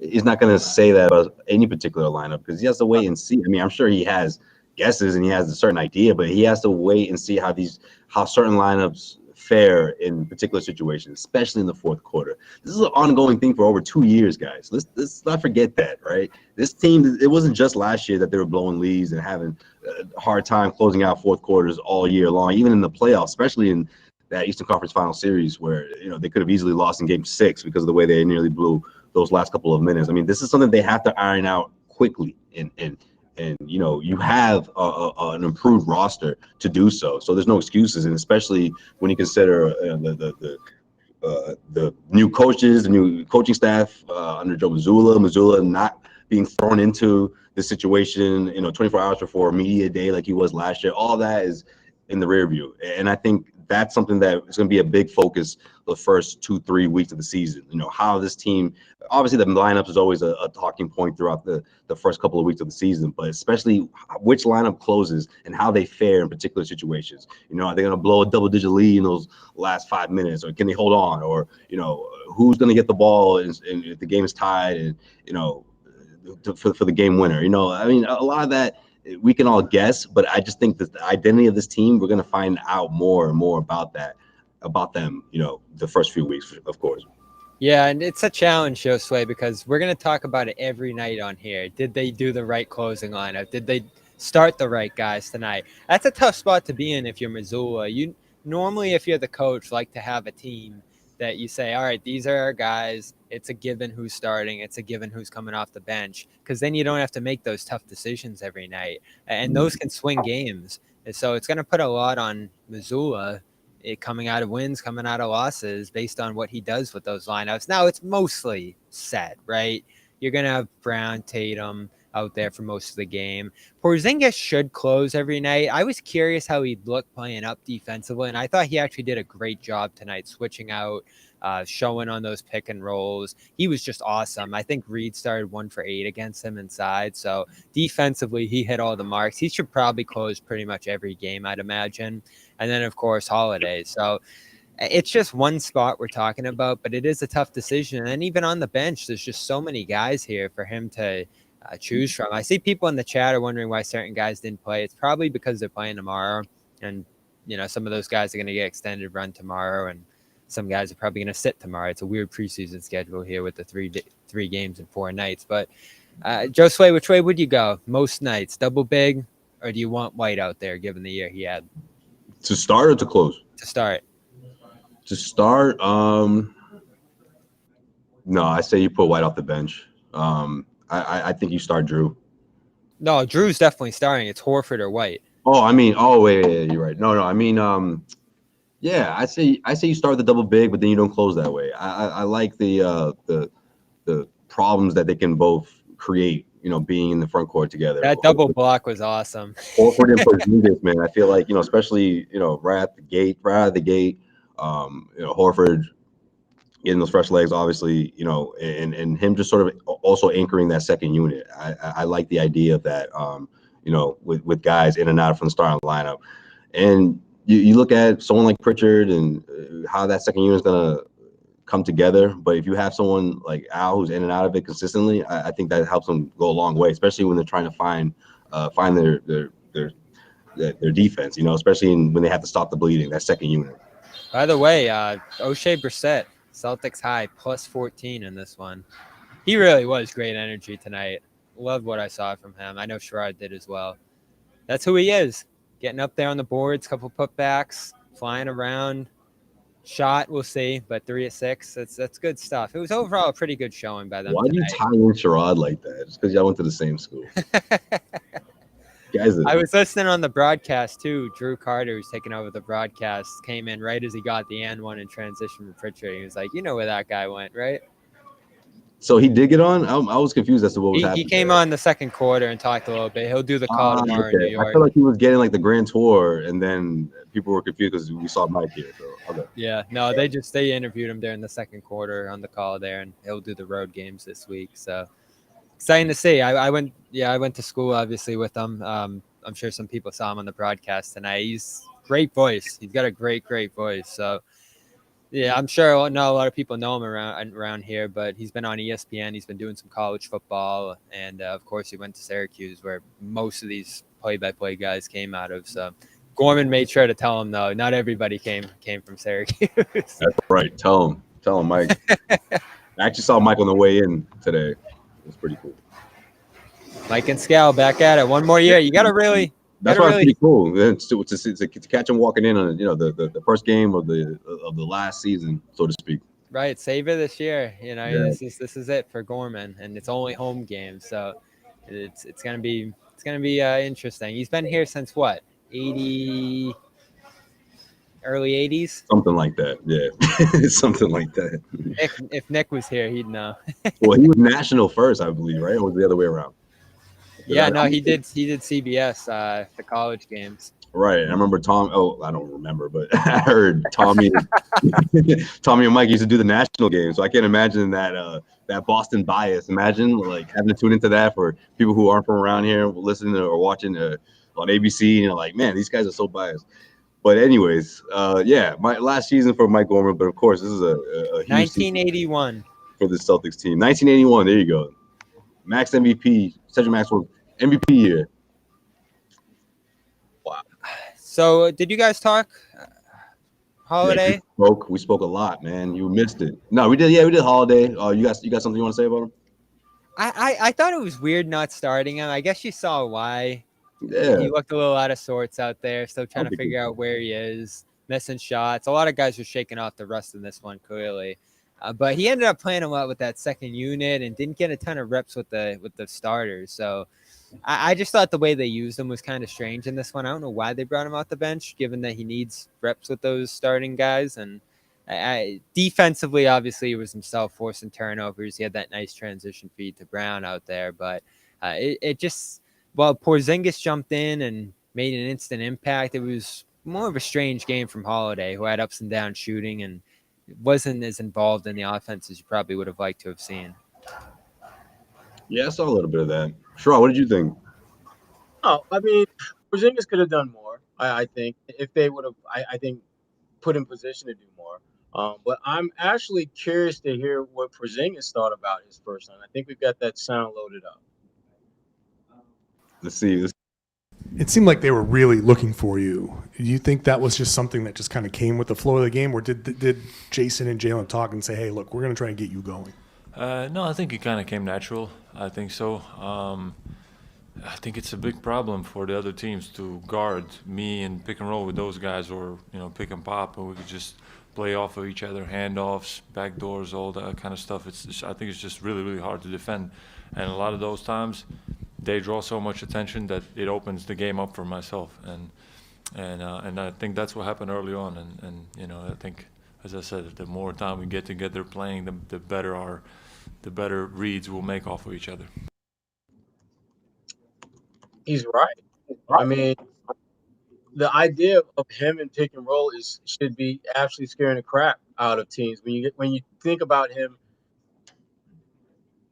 he's not going to say that about any particular lineup because he has to wait and see. I mean, I'm sure he has guesses and he has a certain idea, but he has to wait and see how certain lineups fare in particular situations, especially in the fourth quarter. This is an ongoing thing for over 2 years, guys. Let's not forget that, right? This team, it wasn't just last year that they were blowing leads and having a hard time closing out fourth quarters all year long, even in the playoffs, especially in that Eastern Conference Final Series where they could have easily lost in Game 6 because of the way they nearly blew those last couple of minutes. I mean, this is something they have to iron out quickly, and you have an improved roster to do so. So there's no excuses, and especially when you consider the new coaches, the new coaching staff under Joe Mazzulla not being thrown into the situation, 24 hours before media day like he was last year. All that is in the rear view, and I think that's something that is going to be a big focus the first 2-3 weeks of the season. How this team, obviously the lineup is always a talking point throughout the first couple of weeks of the season, but especially which lineup closes and how they fare in particular situations. Are they going to blow a double-digit lead in those last 5 minutes, or can they hold on, or who's going to get the ball and if the game is tied, and for the game winner. I mean, a lot of that we can all guess, but I just think that the identity of this team, we're going to find out more and more about them, the first few weeks, of course. Yeah, and it's a challenge, Josue, because we're going to talk about it every night on here. Did they do the right closing lineup? Did they start the right guys tonight? That's a tough spot to be in if you're Mazzulla. You normally, if you're the coach, like to have a team that you say, all right, these are our guys. It's a given who's starting. It's a given who's coming off the bench, because then you don't have to make those tough decisions every night. And those can swing games. And so it's going to put a lot on Mazzulla, coming out of wins, coming out of losses, based on what he does with those lineups. Now it's mostly set, right? You're going to have Brown, Tatum out there for most of the game. Porzingis should close every night. I was curious how he'd look playing up defensively, and I thought he actually did a great job tonight, switching out, showing on those pick and rolls. He was just awesome. I think Reed started 1 for 8 against him inside. So defensively, he hit all the marks. He should probably close pretty much every game, I'd imagine. And then, of course, Holiday. So it's just one spot we're talking about, but it is a tough decision. And even on the bench, there's just so many guys here for him to choose from. I see people in the chat are wondering why certain guys didn't play. It's probably because they're playing tomorrow, and some of those guys are going to get extended run tomorrow, and some guys are probably going to sit tomorrow. It's a weird preseason schedule here with the three games in 4 nights. But Josue, which way would you go? Most nights, double big, or do you want White out there given the year he had? To start or to close? To start. To start, no, I say you put White off the bench. I think you start Drew. No, Drew's definitely starting. It's Horford or White. Wait, you're right. No, I mean, yeah, I say you start the double big, but then you don't close that way. I like the problems that they can both create, being in the front court together. That double block was awesome. Horford and Porzingis, man. I feel like, especially, right out the gate, Horford getting those fresh legs, obviously, and him just sort of also anchoring that second unit. I like the idea of that, with guys in and out from the starting lineup. And you look at someone like Pritchard and how that second unit is going to come together. But if you have someone like Al who's in and out of it consistently, I think that helps them go a long way, especially when they're trying to find their defense, especially when they have to stop the bleeding, that second unit. By the way, O'Shea Brissett, Celtics high, plus 14 in this one. He really was great energy tonight. Loved what I saw from him. I know Sherrod did as well. That's who he is. Getting up there on the boards, couple putbacks, flying around. Shot, we'll see, but 3 of 6. That's good stuff. It was overall a pretty good showing by them. Why do you tie in Sherrod like that? Just because y'all went to the same school. Guys, I was listening on the broadcast too. Drew Carter, who's taking over the broadcast, came in right as he got the and one in transition from Pritchard. He was like, where that guy went, right? So he did get on? I was confused as to what was happening. He came on the second quarter and talked a little bit. He'll do the call tomorrow in New York. I feel like he was getting like the grand tour, and then people were confused because we saw Mike here. So, okay. Yeah, no, they interviewed him during the second quarter on the call there, and he'll do the road games this week. So exciting to see. I went to school obviously with him. I'm sure some people saw him on the broadcast tonight. He's great voice. He's got a great voice. So yeah, I'm sure not a lot of people know him around here, but he's been on ESPN. He's been doing some college football, and of course he went to Syracuse, where most of these play-by-play guys came out of. So Gorman made sure to tell him, though, not everybody came from Syracuse. That's right. Tell him, Mike. I actually saw Mike on the way in today. It was pretty cool. Mike and Scal back at it. One more year. You got to really. That's why it's pretty cool to catch him walking in on the first game of the last season, so to speak. Right, savor this year. This is it for Gorman, and it's only home games, so it's gonna be interesting. He's been here since what, 80, early 80s, something like that. Yeah, something like that. If Nick was here, he'd know. Well, he was national first, I believe, right? Or was it the other way around? Yeah, no, he did CBS, the college games. Right. I remember Tom. Oh, I don't remember, but I heard Tommy and Mike used to do the national game. So I can't imagine that Boston bias. Imagine like having to tune into that for people who aren't from around here listening or watching on ABC. Like, man, these guys are so biased. But anyways, my last season for Mike Gorman. But of course, this is a huge 1981 for the Celtics team. 1981. There you go. Max MVP. Cedric Maxwell MVP year. Wow. So did you guys talk Holiday? Yeah, we spoke a lot, man. You missed it. No, we did. Yeah, we did Holiday. You got something you want to say about him? I thought it was weird not starting him. I guess you saw why. Yeah. He looked a little out of sorts out there, still trying to figure out where he is, missing shots. A lot of guys were shaking off the rust in this one, clearly. But he ended up playing a lot with that second unit and didn't get a ton of reps with the starters. So I just thought the way they used him was kind of strange in this one. I don't know why they brought him off the bench, given that he needs reps with those starting guys. And defensively, obviously, it was himself forcing turnovers. He had that nice transition feed to Brown out there. But Porzingis jumped in and made an instant impact. It was more of a strange game from Holiday, who had ups and downs shooting and wasn't as involved in the offense as you probably would have liked to have seen. Yeah, I saw a little bit of that. Sherrod, what did you think? Oh, I mean, Porzingis could have done more. I think if they would have, I think, put in position to do more. But I'm actually curious to hear what Porzingis thought about his first time. I think we've got that sound loaded up. Let's see. it seemed like they were really looking for you. Do you think that was just something that just kind of came with the flow of the game, or did Jason and Jalen talk and say, hey, look, we're going to try and get you going? No, I think it kind of came natural. I think so. I think it's a big problem for the other teams to guard me and pick and roll with those guys, or pick and pop, and we could just play off of each other, handoffs, backdoors, all that kind of stuff. I think it's just really, really hard to defend, and a lot of those times they draw so much attention that it opens the game up for myself, and I think that's what happened early on, and I think, as I said, the more time we get together playing, the better reads we'll make off of each other. He's right. I mean, the idea of him in pick and roll should be actually scaring the crap out of teams. When you think about him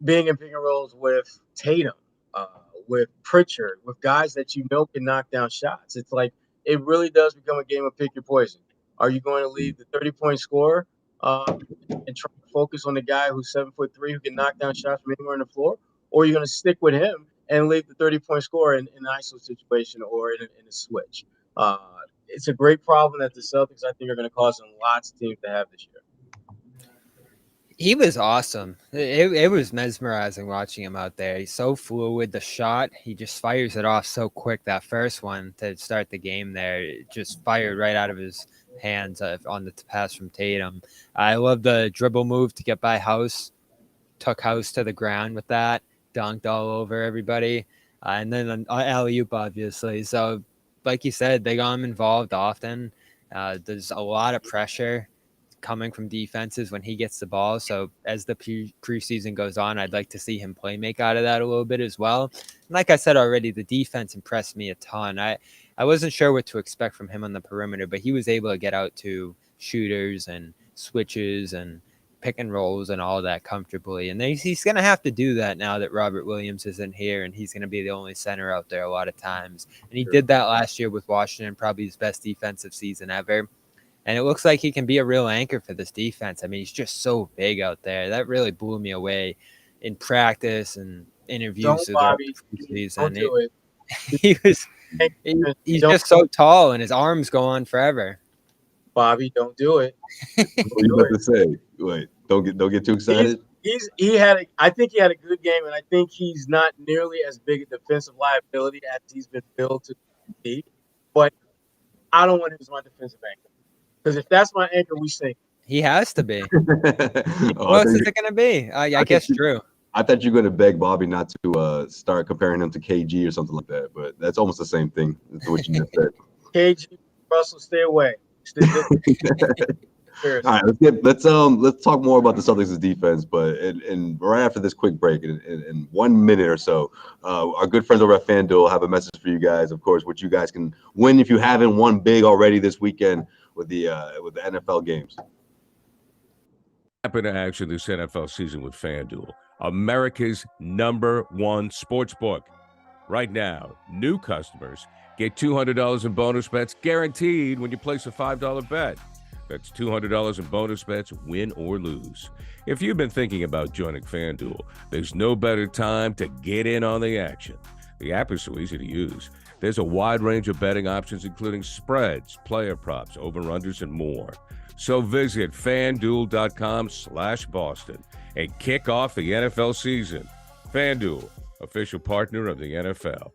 being in pick and rolls with Tatum, with Pritchard, with guys that can knock down shots, it's like it really does become a game of pick your poison. Are you going to leave the 30-point scorer and try to focus on the guy who's 7'3" who can knock down shots from anywhere on the floor, or are you going to stick with him and leave the 30-point scorer in an ISO situation or in a switch? It's a great problem that the Celtics, I think, are going to cause lots of teams to have this year. He was awesome. It was mesmerizing watching him out there. He's so fluid. The shot, he just fires it off so quick. That first one to start the game there, it just fired right out of his hands on the pass from Tatum. I love the dribble move to get by House. Took House to the ground with that. Dunked all over everybody. And then an alley-oop, obviously. So, like you said, they got him involved often. There's a lot of pressure coming from defenses when he gets the ball. So as the preseason goes on, I'd like to see him make out of that a little bit as well. And like I said already, the defense impressed me a ton. I wasn't sure what to expect from him on the perimeter, but he was able to get out to shooters and switches and pick and rolls and all that comfortably. And he's going to have to do that now that Robert Williams isn't here, and he's going to be the only center out there a lot of times. And he did that last year with Washington, probably his best defensive season ever. And it looks like he can be a real anchor for this defense. I mean, he's just so big out there. That really blew me away in practice and interviews. Don't do it. He's just so tall, and his arms go on forever. Bobby, don't do it. What are you about to say? Wait, don't get too excited. I think he had a good game, and I think he's not nearly as big a defensive liability as he's been billed to be. But I don't want him as my defensive anchor. Because if that's my anchor, we sink. He has to be. What else is it going to be? I guess true. I thought you were going to beg Bobby not to start comparing him to KG or something like that, but that's almost the same thing. That's what you just said. KG, Russell, stay away. All right, let's talk more about the Celtics' defense, but and right after this quick break, in 1 minute or so, our good friends over at Fanduel have a message for you guys. Of course, which you guys can win if you haven't won big already this weekend with the NFL games. Happen to action this NFL season with FanDuel, America's #1 sportsbook. Right now, new customers get $200 in bonus bets guaranteed when you place a $5 bet. That's $200 in bonus bets, win or lose. If you've been thinking about joining FanDuel, there's no better time to get in on the action. The app is so easy to use. There's a wide range of betting options, including spreads, player props, over-unders, and more. So visit FanDuel.com/Boston and kick off the NFL season. FanDuel, official partner of the NFL.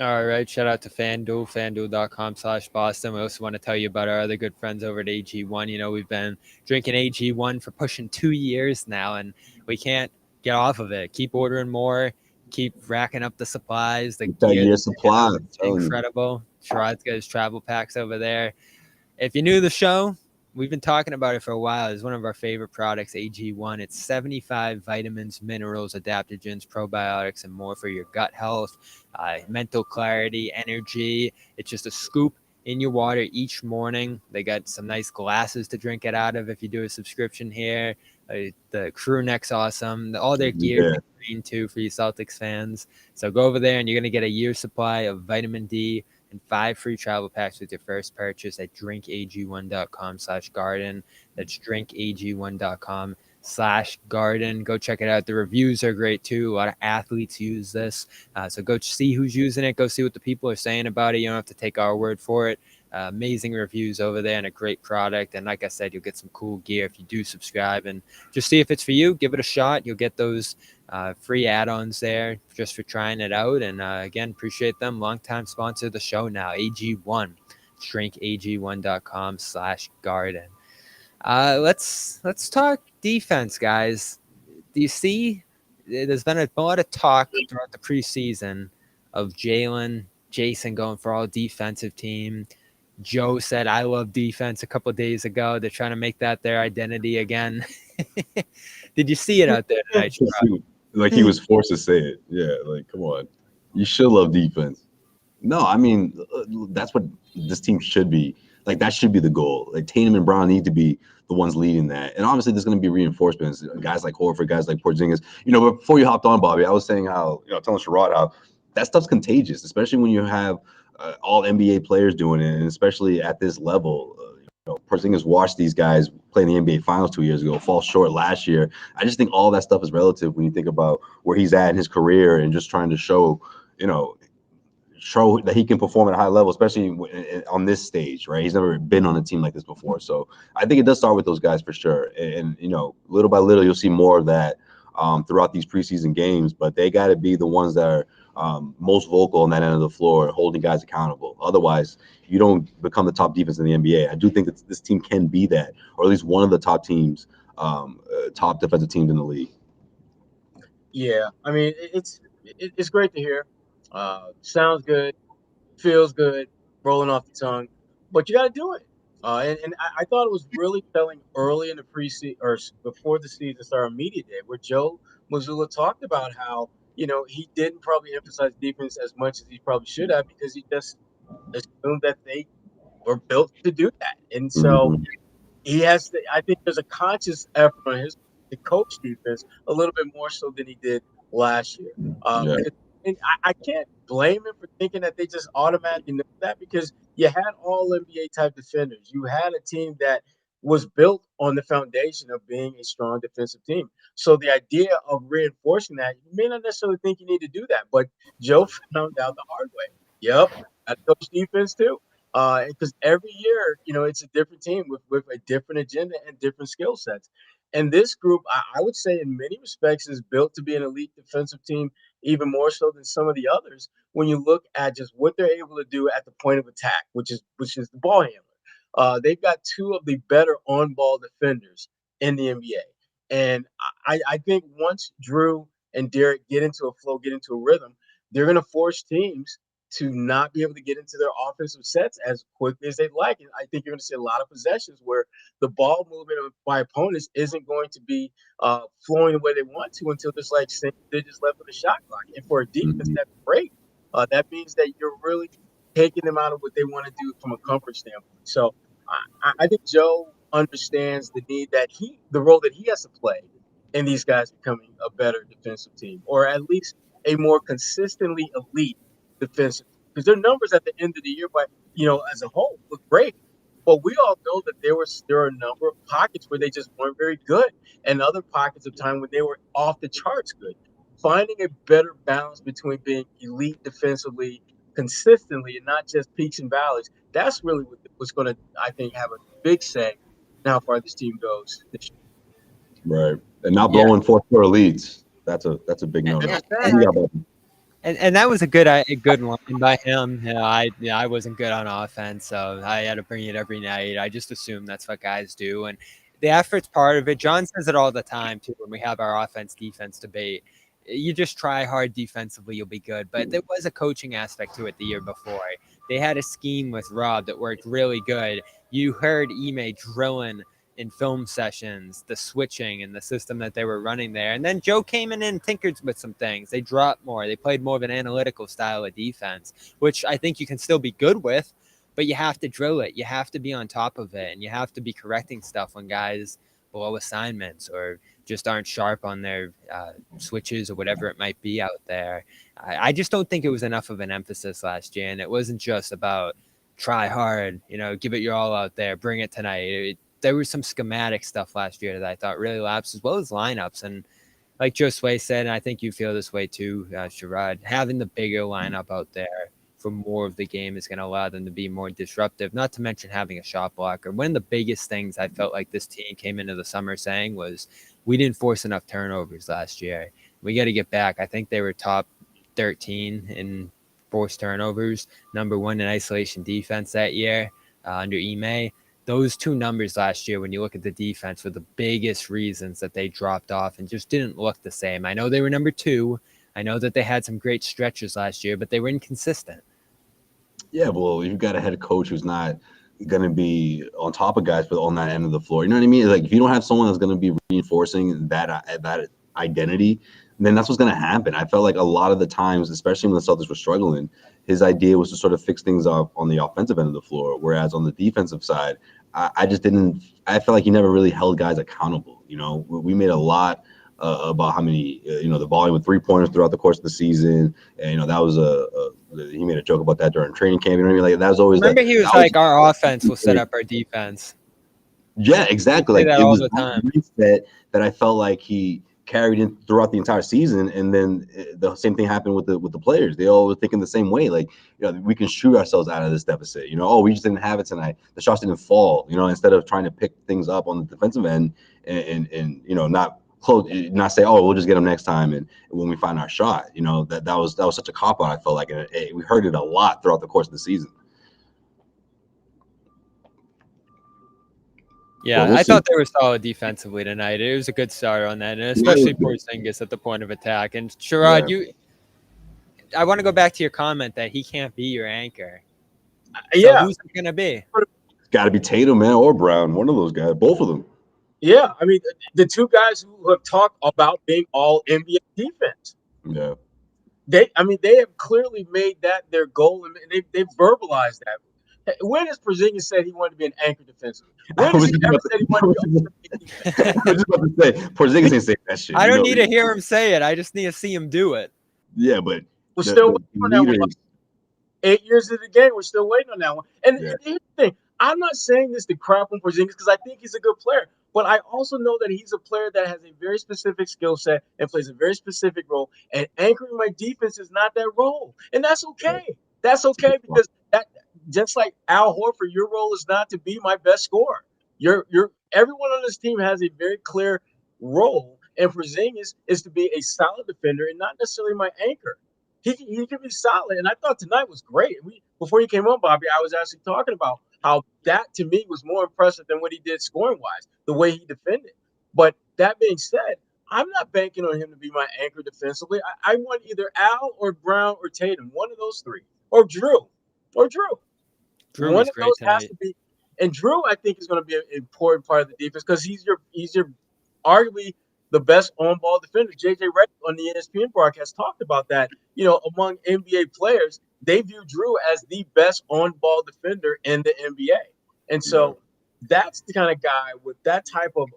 All right. Shout out to FanDuel, FanDuel.com/Boston. We also want to tell you about our other good friends over at AG1. You know, we've been drinking AG1 for pushing 2 years now, and we can't get off of it. Keep ordering more. Keep racking up the supplies. The year supply. Incredible. Sherrod's got his travel packs over there. If you're new to the show, we've been talking about it for a while. It's one of our favorite products, AG1. It's 75 vitamins, minerals, adaptogens, probiotics, and more for your gut health, mental clarity, energy. It's just a scoop in your water each morning. They got some nice glasses to drink it out of if you do a subscription here. The crew neck's awesome. All their gear is green too for you Celtics fans. So go over there and you're going to get a year's supply of vitamin D and 5 free travel packs with your first purchase at drinkag1.com/garden. That's drinkag1.com Garden. Go check it out. The reviews are great too. A lot of athletes use this. So go see who's using it. Go see what the people are saying about it. You don't have to take our word for it. Amazing reviews over there and a great product. And like I said, you'll get some cool gear if you do subscribe, and just see if it's for you. Give it a shot. You'll get those free add-ons there just for trying it out. And again, appreciate them. Longtime sponsor of the show now, AG1. shrinkag1.com/garden. Let's talk defense, guys. Do you see? There's been a lot of talk throughout the preseason of Jalen, Jason going for all defensive team. Joe said, "I love defense" a couple of days ago. They're trying to make that their identity again. Did you see it out there tonight? Like he was forced to say it. Yeah, like come on, you should love defense. No, I mean that's what this team should be. Like that should be the goal. Like Tatum and Brown need to be the ones leading that. And obviously there's going to be reinforcements. Guys like Horford, guys like Porzingis. But before you hopped on, Bobby, I was saying how telling Sherrod how that stuff's contagious, especially when you have all NBA players doing it, and especially at this level. Porzingis watched these guys play in the NBA Finals 2 years ago, fall short last year. I just think all that stuff is relative when you think about where he's at in his career and just trying to show that he can perform at a high level, especially on this stage, right? He's never been on a team like this before. So I think it does start with those guys for sure. And little by little, you'll see more of that throughout these preseason games, but they got to be the ones that are most vocal on that end of the floor, holding guys accountable. Otherwise, you don't become the top defense in the NBA. I do think that this team can be that, or at least one of the top teams, top defensive teams in the league. Yeah, I mean, it's great to hear. Sounds good, feels good, rolling off the tongue, but you got to do it. And I thought it was really telling early in the preseason or before the season started, media day, where Joe Mazzulla talked about how he didn't probably emphasize defense as much as he probably should have because he just assumed that they were built to do that, and so. Mm-hmm. He has to. I think there's a conscious effort on his to coach defense a little bit more so than he did last year. Yeah. And I can't blame him for thinking that they just automatically know that because you had all NBA type defenders. You had a team that was built on the foundation of being a strong defensive team. So the idea of reinforcing that, you may not necessarily think you need to do that, but Joe found out the hard way. Yep, I coach defense too. Because every year, it's a different team with a different agenda and different skill sets. And this group, I would say, in many respects, is built to be an elite defensive team, even more so than some of the others. When you look at just what they're able to do at the point of attack, which is the ball handler, they've got two of the better on-ball defenders in the NBA. And I think once Drew and Derek get into a flow, get into a rhythm, they're going to force teams to not be able to get into their offensive sets as quickly as they'd like. And I think you're going to see a lot of possessions where the ball movement by opponents isn't going to be flowing the way they want to until there's like single digits left of the shot clock. And for a defense, that's great. That means that you're really taking them out of what they want to do from a comfort standpoint. So I think Joe understands the role that he has to play in these guys becoming a better defensive team, or at least a more consistently elite defensive, because their numbers at the end of the year, but as a whole, look great. But we all know that there are a number of pockets where they just weren't very good, and other pockets of time when they were off the charts good. Finding a better balance between being elite defensively consistently and not just peaks and valleys. That's really what's going to, I think, have a big say in how far this team goes this year. Right, and not blowing fourth quarter leads. That's a big no. And that was a good line by him. I wasn't good on offense, so I had to bring it every night. I just assume that's what guys do, and the effort's part of it. John says it all the time too when we have our offense-defense debate. You just try hard defensively, you'll be good. But there was a coaching aspect to it the year before. They had a scheme with Rob that worked really good. You heard Ime drilling in film sessions, the switching and the system that they were running there. And then Joe came in and tinkered with some things. They dropped more. They played more of an analytical style of defense, which I think you can still be good with, but you have to drill it. You have to be on top of it, and you have to be correcting stuff when guys blow assignments or just aren't sharp on their switches or whatever it might be out there. I just don't think it was enough of an emphasis last year, and it wasn't just about try hard, give it your all out there, bring it tonight. there was some schematic stuff last year that I thought really lapsed, as well as lineups. And like Josue said, and I think you feel this way too, Sherrod, having the bigger lineup out there for more of the game is going to allow them to be more disruptive, not to mention having a shot blocker. One of the biggest things I felt like this team came into the summer saying was we didn't force enough turnovers last year. We got to get back. I think they were top 13 in forced turnovers, number 1 in isolation defense that year under Ime. Those two numbers last year, when you look at the defense, were the biggest reasons that they dropped off and just didn't look the same. I know they were number 2. I know that they had some great stretches last year, but they were inconsistent. Yeah, well, you've got a head coach who's not going to be on top of guys, but on that end of the floor. You know what I mean? Like, if you don't have someone that's going to be reinforcing that identity, then that's what's going to happen. I felt like a lot of the times, especially when the Celtics were struggling, his idea was to sort of fix things up on the offensive end of the floor, whereas on the defensive side, I just didn't – I felt like he never really held guys accountable. You know, we made a lot about how many, the volume of three-pointers throughout the course of the season. And, that was he made a joke about that during training camp. You know what I mean? Like, that was always Remember, he was like, our offense will set up our defense. Yeah, exactly. Like, that it all was the time. that I felt like he carried in throughout the entire season, and then the same thing happened with the players. They all were thinking the same way, like, we can shoot ourselves out of this deficit. We just didn't have it tonight. The shots didn't fall. Instead of trying to pick things up on the defensive end and not close, not say, oh, we'll just get them next time, and when we find our shot, that was such a cop out. I felt like we heard it a lot throughout the course of the season. Yeah, Well, I see. thought they were solid defensively tonight. It was a good start on that, and especially Porzingis at the point of attack. And Sherrod, I want to go back to your comment that he can't be your anchor. So who's it going to be? It's got to be Tatum, man, or Brown. One of those guys. Both of them. Yeah, I mean, the two guys who have talked about being all NBA defense. Yeah. They have clearly made that their goal, and they've verbalized that. When has Porzingis said he wanted to be an anchor defensively? When has he ever said he wanted to be I was just about to say, Porzingis ain't saying that shit. I don't need to hear him say it. I just need to see him do it. Yeah, but we're still waiting on that one. 8 years of the game, we're still waiting on that one. And here's the thing. I'm not saying this to crap on Porzingis because I think he's a good player. But I also know that he's a player that has a very specific skill set and plays a very specific role. And anchoring my defense is not that role. And that's okay. That's okay because that just like Al Horford, your role is not to be my best scorer. Everyone on this team has a very clear role. And Porzingis is to be a solid defender and not necessarily my anchor. He can be solid. And I thought tonight was great. Before you came on, Bobby, I was actually talking about how that, to me, was more impressive than what he did scoring-wise, the way he defended. But that being said, I'm not banking on him to be my anchor defensively. I want either Al or Brown or Tatum, one of those three, or Drew. Drew one is of great those tonight. has to be. And Drew, I think, is going to be an important part of the defense because he's your arguably the best on-ball defender. JJ Redick on the ESPN broadcast talked about that. Among NBA players, they view Drew as the best on-ball defender in the NBA. And so that's the kind of guy with that type of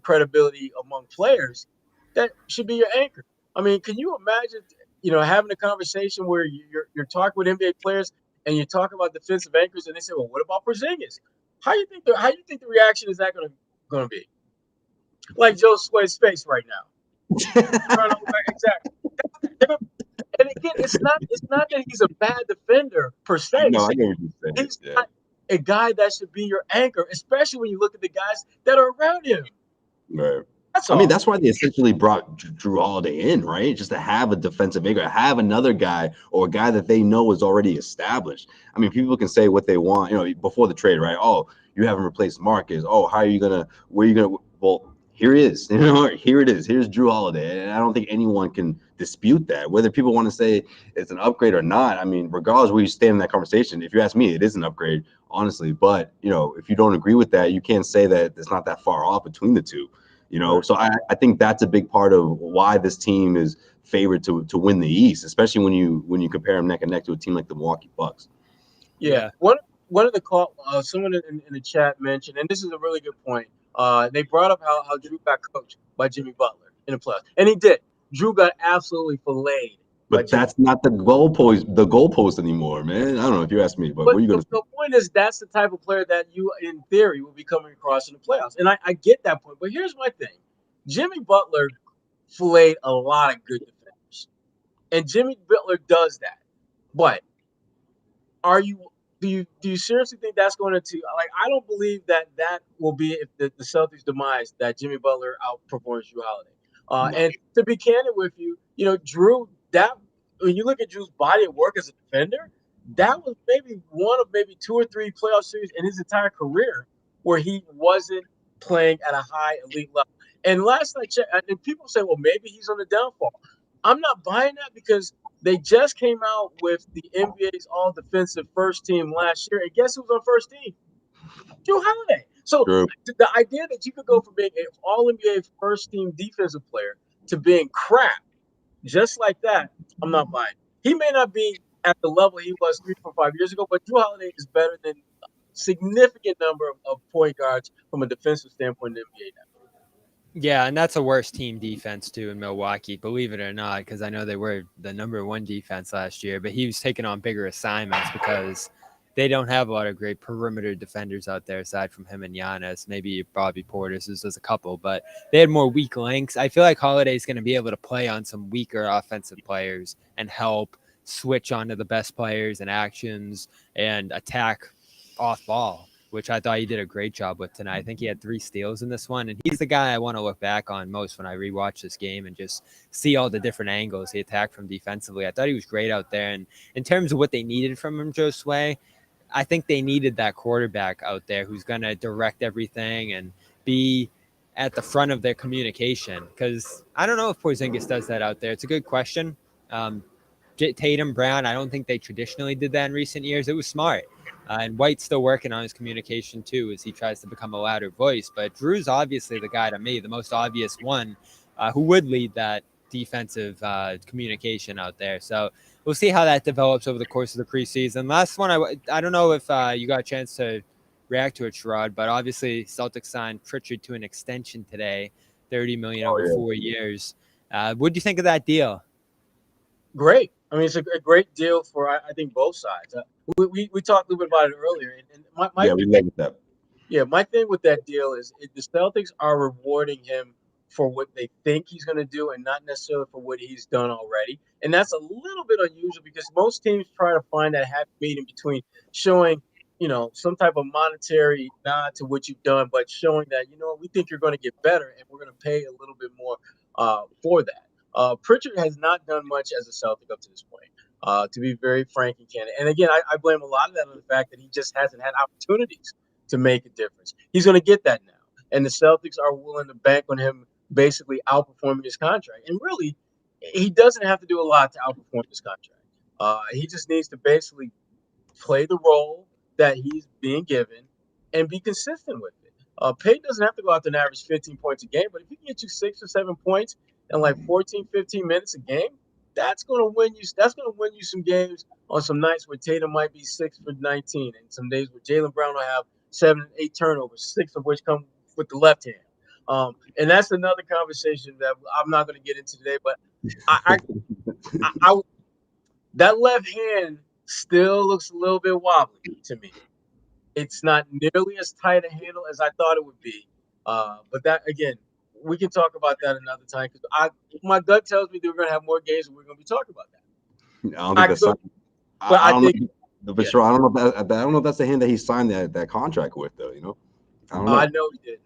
credibility among players that should be your anchor. I mean, can you imagine, having a conversation where you're talking with NBA players and you talk about defensive anchors and they say, well, what about Porzingis? How do you think the reaction is that going to be? Like Josue's face right now. Exactly. And again, it's not that he's a bad defender per se. No, I get what you're saying. He's not a guy that should be your anchor, especially when you look at the guys that are around him. Right. That's all. I mean, that's why they essentially brought Drew Holiday in, right? Just to have a defensive anchor, have another guy or a guy that they know is already established. I mean, people can say what they want, before the trade, right? Oh, you haven't replaced Marcus. Oh, where are you gonna? Well, here it is. Here it is. Here's Drew Holiday, and I don't think anyone can dispute that. Whether people want to say it's an upgrade or not, I mean, regardless where you stand in that conversation, if you ask me, it is an upgrade, honestly. But if you don't agree with that, you can't say that it's not that far off between the two. So I think that's a big part of why this team is favored to win the East, especially when you compare them neck and neck to a team like the Milwaukee Bucks. Yeah. One of the someone in the chat mentioned, and this is a really good point. They brought up how Drew got coached by Jimmy Butler in the playoffs, and he did. Drew got absolutely filleted But that's not the goalpost anymore, man. I don't know if you ask me, but what are you going to say? The point is that's the type of player that you, in theory, will be coming across in the playoffs. And I get that point. But here's my thing. Jimmy Butler filleted a lot of good defenders. And Jimmy Butler does that. But do you seriously think that's going to I don't believe that will be if the Celtics demise that Jimmy Butler outperforms Drew Holiday. No. And to be candid with you, Drew, when you look at Drew's body of work as a defender, that was maybe one of maybe 2 or 3 playoff series in his entire career where he wasn't playing at a high elite level. And last night, and people say, well, maybe he's on the downfall. I'm not buying that because they just came out with the NBA's all-defensive first team last year, and guess who was on first team? Drew Holiday. So the idea that you could go from being an all-NBA first-team defensive player to being crap, just like that, I'm not buying. He may not be at the level he was 3, 4, 5 years ago, but Drew Holiday is better than a significant number of point guards from a defensive standpoint in the NBA now. Yeah, and that's a worse team defense, too, in Milwaukee, believe it or not, because I know they were the #1 defense last year, but he was taking on bigger assignments because they don't have a lot of great perimeter defenders out there aside from him and Giannis. Maybe Bobby Portis, there's a couple, but they had more weak links. I feel like Holiday's going to be able to play on some weaker offensive players and help switch onto the best players and actions and attack off ball, which I thought he did a great job with tonight. I think he had 3 steals in this one, and he's the guy I want to look back on most when I rewatch this game and just see all the different angles he attacked from defensively. I thought he was great out there, and in terms of what they needed from him, Josue, I think they needed that quarterback out there who's going to direct everything and be at the front of their communication, because I don't know if Porzingis does that out there. It's a good question. Tatum, Brown, I don't think they traditionally did that in recent years. It was smart. And White's still working on his communication, too, as he tries to become a louder voice. But Drew's obviously the guy to me, the most obvious one, who would lead that defensive communication out there. So we'll see how that develops over the course of the preseason. Last one, I don't know if you got a chance to react to it, Sherrod, but obviously Celtics signed Pritchard to an extension today, $30 million over 4 years. What do you think of that deal? Great. I mean, it's a great deal for, I think, both sides. We talked a little bit about it earlier. And we like that. Yeah, my thing with that deal is the Celtics are rewarding him for what they think he's going to do and not necessarily for what he's done already. And that's a little bit unusual because most teams try to find that happy medium between showing, some type of monetary nod to what you've done, but showing that, we think you're going to get better and we're going to pay a little bit more for that. Pritchard has not done much as a Celtic up to this point, to be very frank and candid. And again, I blame a lot of that on the fact that he just hasn't had opportunities to make a difference. He's going to get that now. And the Celtics are willing to bank on him basically outperforming his contract. And really, he doesn't have to do a lot to outperform his contract. He just needs to basically play the role that he's being given and be consistent with it. Payton doesn't have to go out there and average 15 points a game, but if he can get you 6 or 7 points in like 14, 15 minutes a game, that's going to win you. That's going to win you some games on some nights where Tatum might be 6 for 19, and some days where Jaylen Brown will have 7 and 8 turnovers, 6 of which come with the left hand. And that's another conversation that I'm not going to get into today. But I that left hand still looks a little bit wobbly to me. It's not nearly as tight a handle as I thought it would be. But that, again, we can talk about that another time because my gut tells me that we're going to have more games and we're going to be talking about that. I don't think that's. I don't know if that's the hand that he signed that contract with, though. I don't know. I know he did.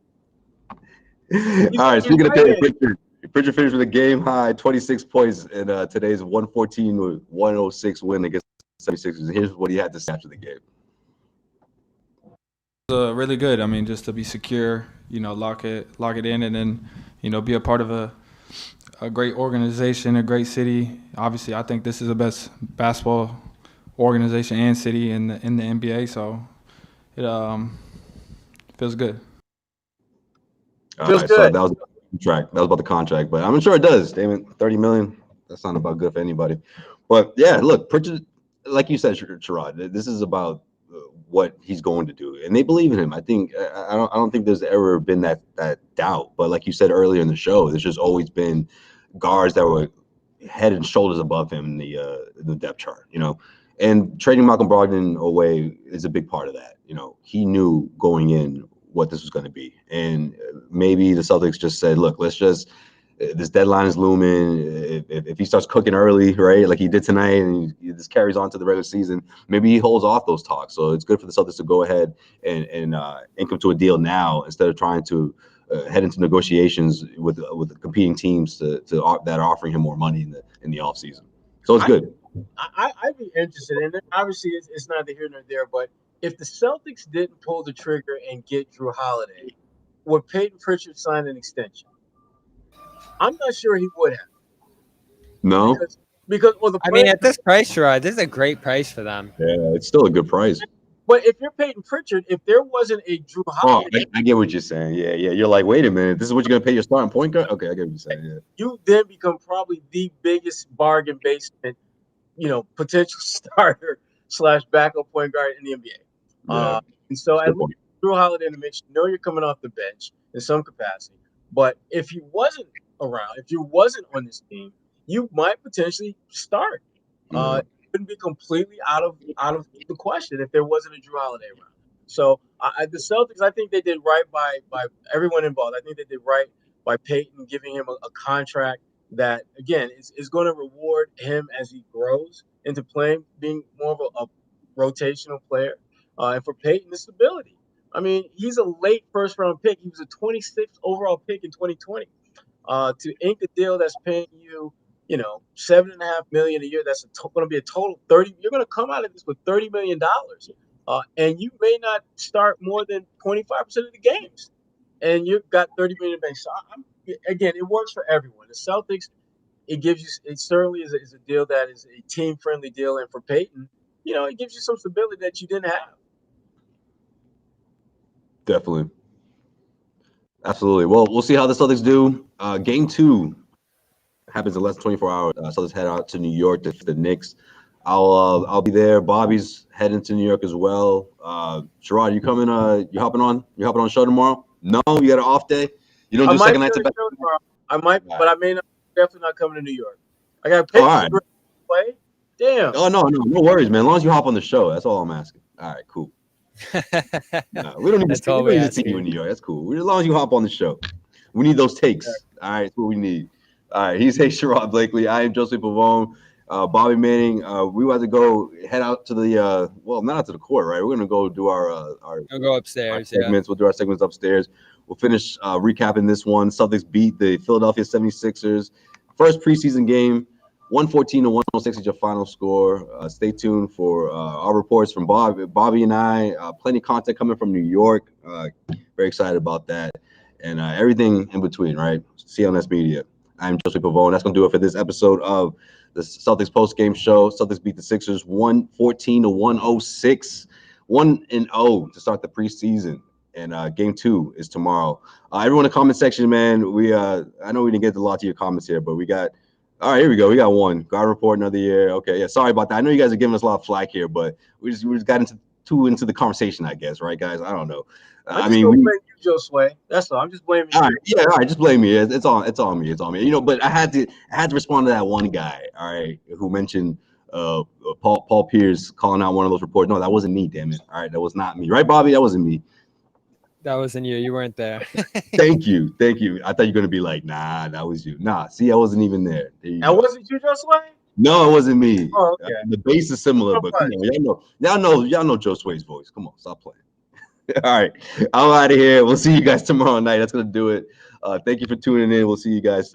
All right, speaking of Pritchard finished with a game high 26 points in today's 114-106 win against the 76ers. Here's what he had to say after the game. Really good. I mean, just to be secure, lock it in, and then, be a part of a great organization, a great city. Obviously, I think this is the best basketball organization and city in the NBA. So it feels good. Feels good. So that was the contract. That was about the contract, but I'm sure it does. Damn it, $30 million. That's not about good for anybody. But yeah, look, Pritchard, like you said, Sherrod, this is about what he's going to do, and they believe in him. I think I don't think there's ever been that doubt. But like you said earlier in the show, there's just always been guards that were, head and shoulders above him in the depth chart, And trading Malcolm Brogdon away is a big part of that. He knew going in what this was going to be, and maybe the Celtics just said, "Look, let's just." This deadline is looming. If he starts cooking early, right, like he did tonight, and this carries on to the regular season, maybe he holds off those talks. So it's good for the Celtics to go ahead and come to a deal now instead of trying to head into negotiations with the competing teams that are offering him more money in the offseason. So it's good. I'd be interested in it. Obviously, it's neither here nor there, but if the Celtics didn't pull the trigger and get Drew Holiday, would Peyton Pritchard sign an extension? I'm not sure he would have. No, because at this price, Sherrod, this is a great price for them. Yeah, it's still a good price. But if you're Peyton Pritchard, if there wasn't a Drew Holiday, I get what you're saying. Yeah. You're like, wait a minit, this is what you're gonna pay your starting point guard? Okay, I get what you're saying. Yeah. You then become probably the biggest bargain basement, potential starter / backup point guard in the NBA. Yeah. And so at least Drew Holiday in the mix, you're coming off the bench in some capacity. But if he wasn't around, if you wasn't on this team, you might potentially start. It wouldn't be completely out of the question if there wasn't a Drew Holiday around. So the Celtics, I think they did right by everyone involved. I think they did right by Peyton, giving him a contract that, again, is going to reward him as he grows into being more of a rotational player. And for Peyton, the stability. I mean, he's a late first-round pick. He was a 26th overall pick in 2020. To ink a deal that's paying you, $7.5 million a year, that's going to be a total 30. You're going to come out of this with $30 million, and you may not start more than 25% of the games, and you've got $30 million bank. So again, it works for everyone. The Celtics, it certainly is a deal that is a team-friendly deal, and for Peyton, it gives you some stability that you didn't have. Definitely. Absolutely. Well, we'll see how the Celtics do. Game 2 happens in less than 24 hours. Celtics head out to New York to the Knicks. I'll be there. Bobby's heading to New York as well. Sherrod, you coming? You hopping on the show tomorrow? No, you got an off day. You don't do second nights of back. I might, but I may not. Definitely not coming to New York. I got to pay to play. Damn. Oh no worries, man. As long as you hop on the show, that's all I'm asking. All right, cool. We don't need to see you in New York. That's cool. As long as you hop on the show, we need those takes. All right, that's what we need. All right, he's Sherrod Blakely. I am Josue Pavon. Bobby Manning. We want to head out to the not out to the court, right? We're gonna go do our We'll go upstairs. Segments. We'll do our segments upstairs. We'll finish recapping this one. Celtics beat the Philadelphia 76ers. First preseason game, 114-106 is your final score. Stay tuned for our reports from Bobby and I. Plenty of content coming from New York. Very excited about that. And everything in between, right? CLNS Media. I'm Josue Pavon. That's going to do it for this episode of the Celtics post-game show. Celtics beat the Sixers 114-106. 1-0 to start the preseason. And game 2 is tomorrow. Everyone in the comment section, man, I know we didn't get a lot to your comments here, but we got – all right, here we go. We got one. Guard report another year. Okay, yeah, sorry about that. I know you guys are giving us a lot of flack here, but we just got into the conversation, I guess, right, guys? I don't know. I mean, blame you, Josue. That's all. I'm just blaming you. All right, just blame me. It's on me. But I had to respond to that one guy, all right, who mentioned Paul Pierce calling out one of those reports. No, that wasn't me, damn it. All right, that was not me. Right, Bobby? That wasn't me. That wasn't you. You weren't there. Thank you. I thought you were going to be like, nah, that was you. Nah, see, I wasn't even there. That wasn't you, Josue? No, it wasn't me. Oh, okay. The bass is similar, but come on, y'all know Josue's voice. Come on, stop playing. All right, I'm out of here. We'll see you guys tomorrow night. That's going to do it. Thank you for tuning in. We'll see you guys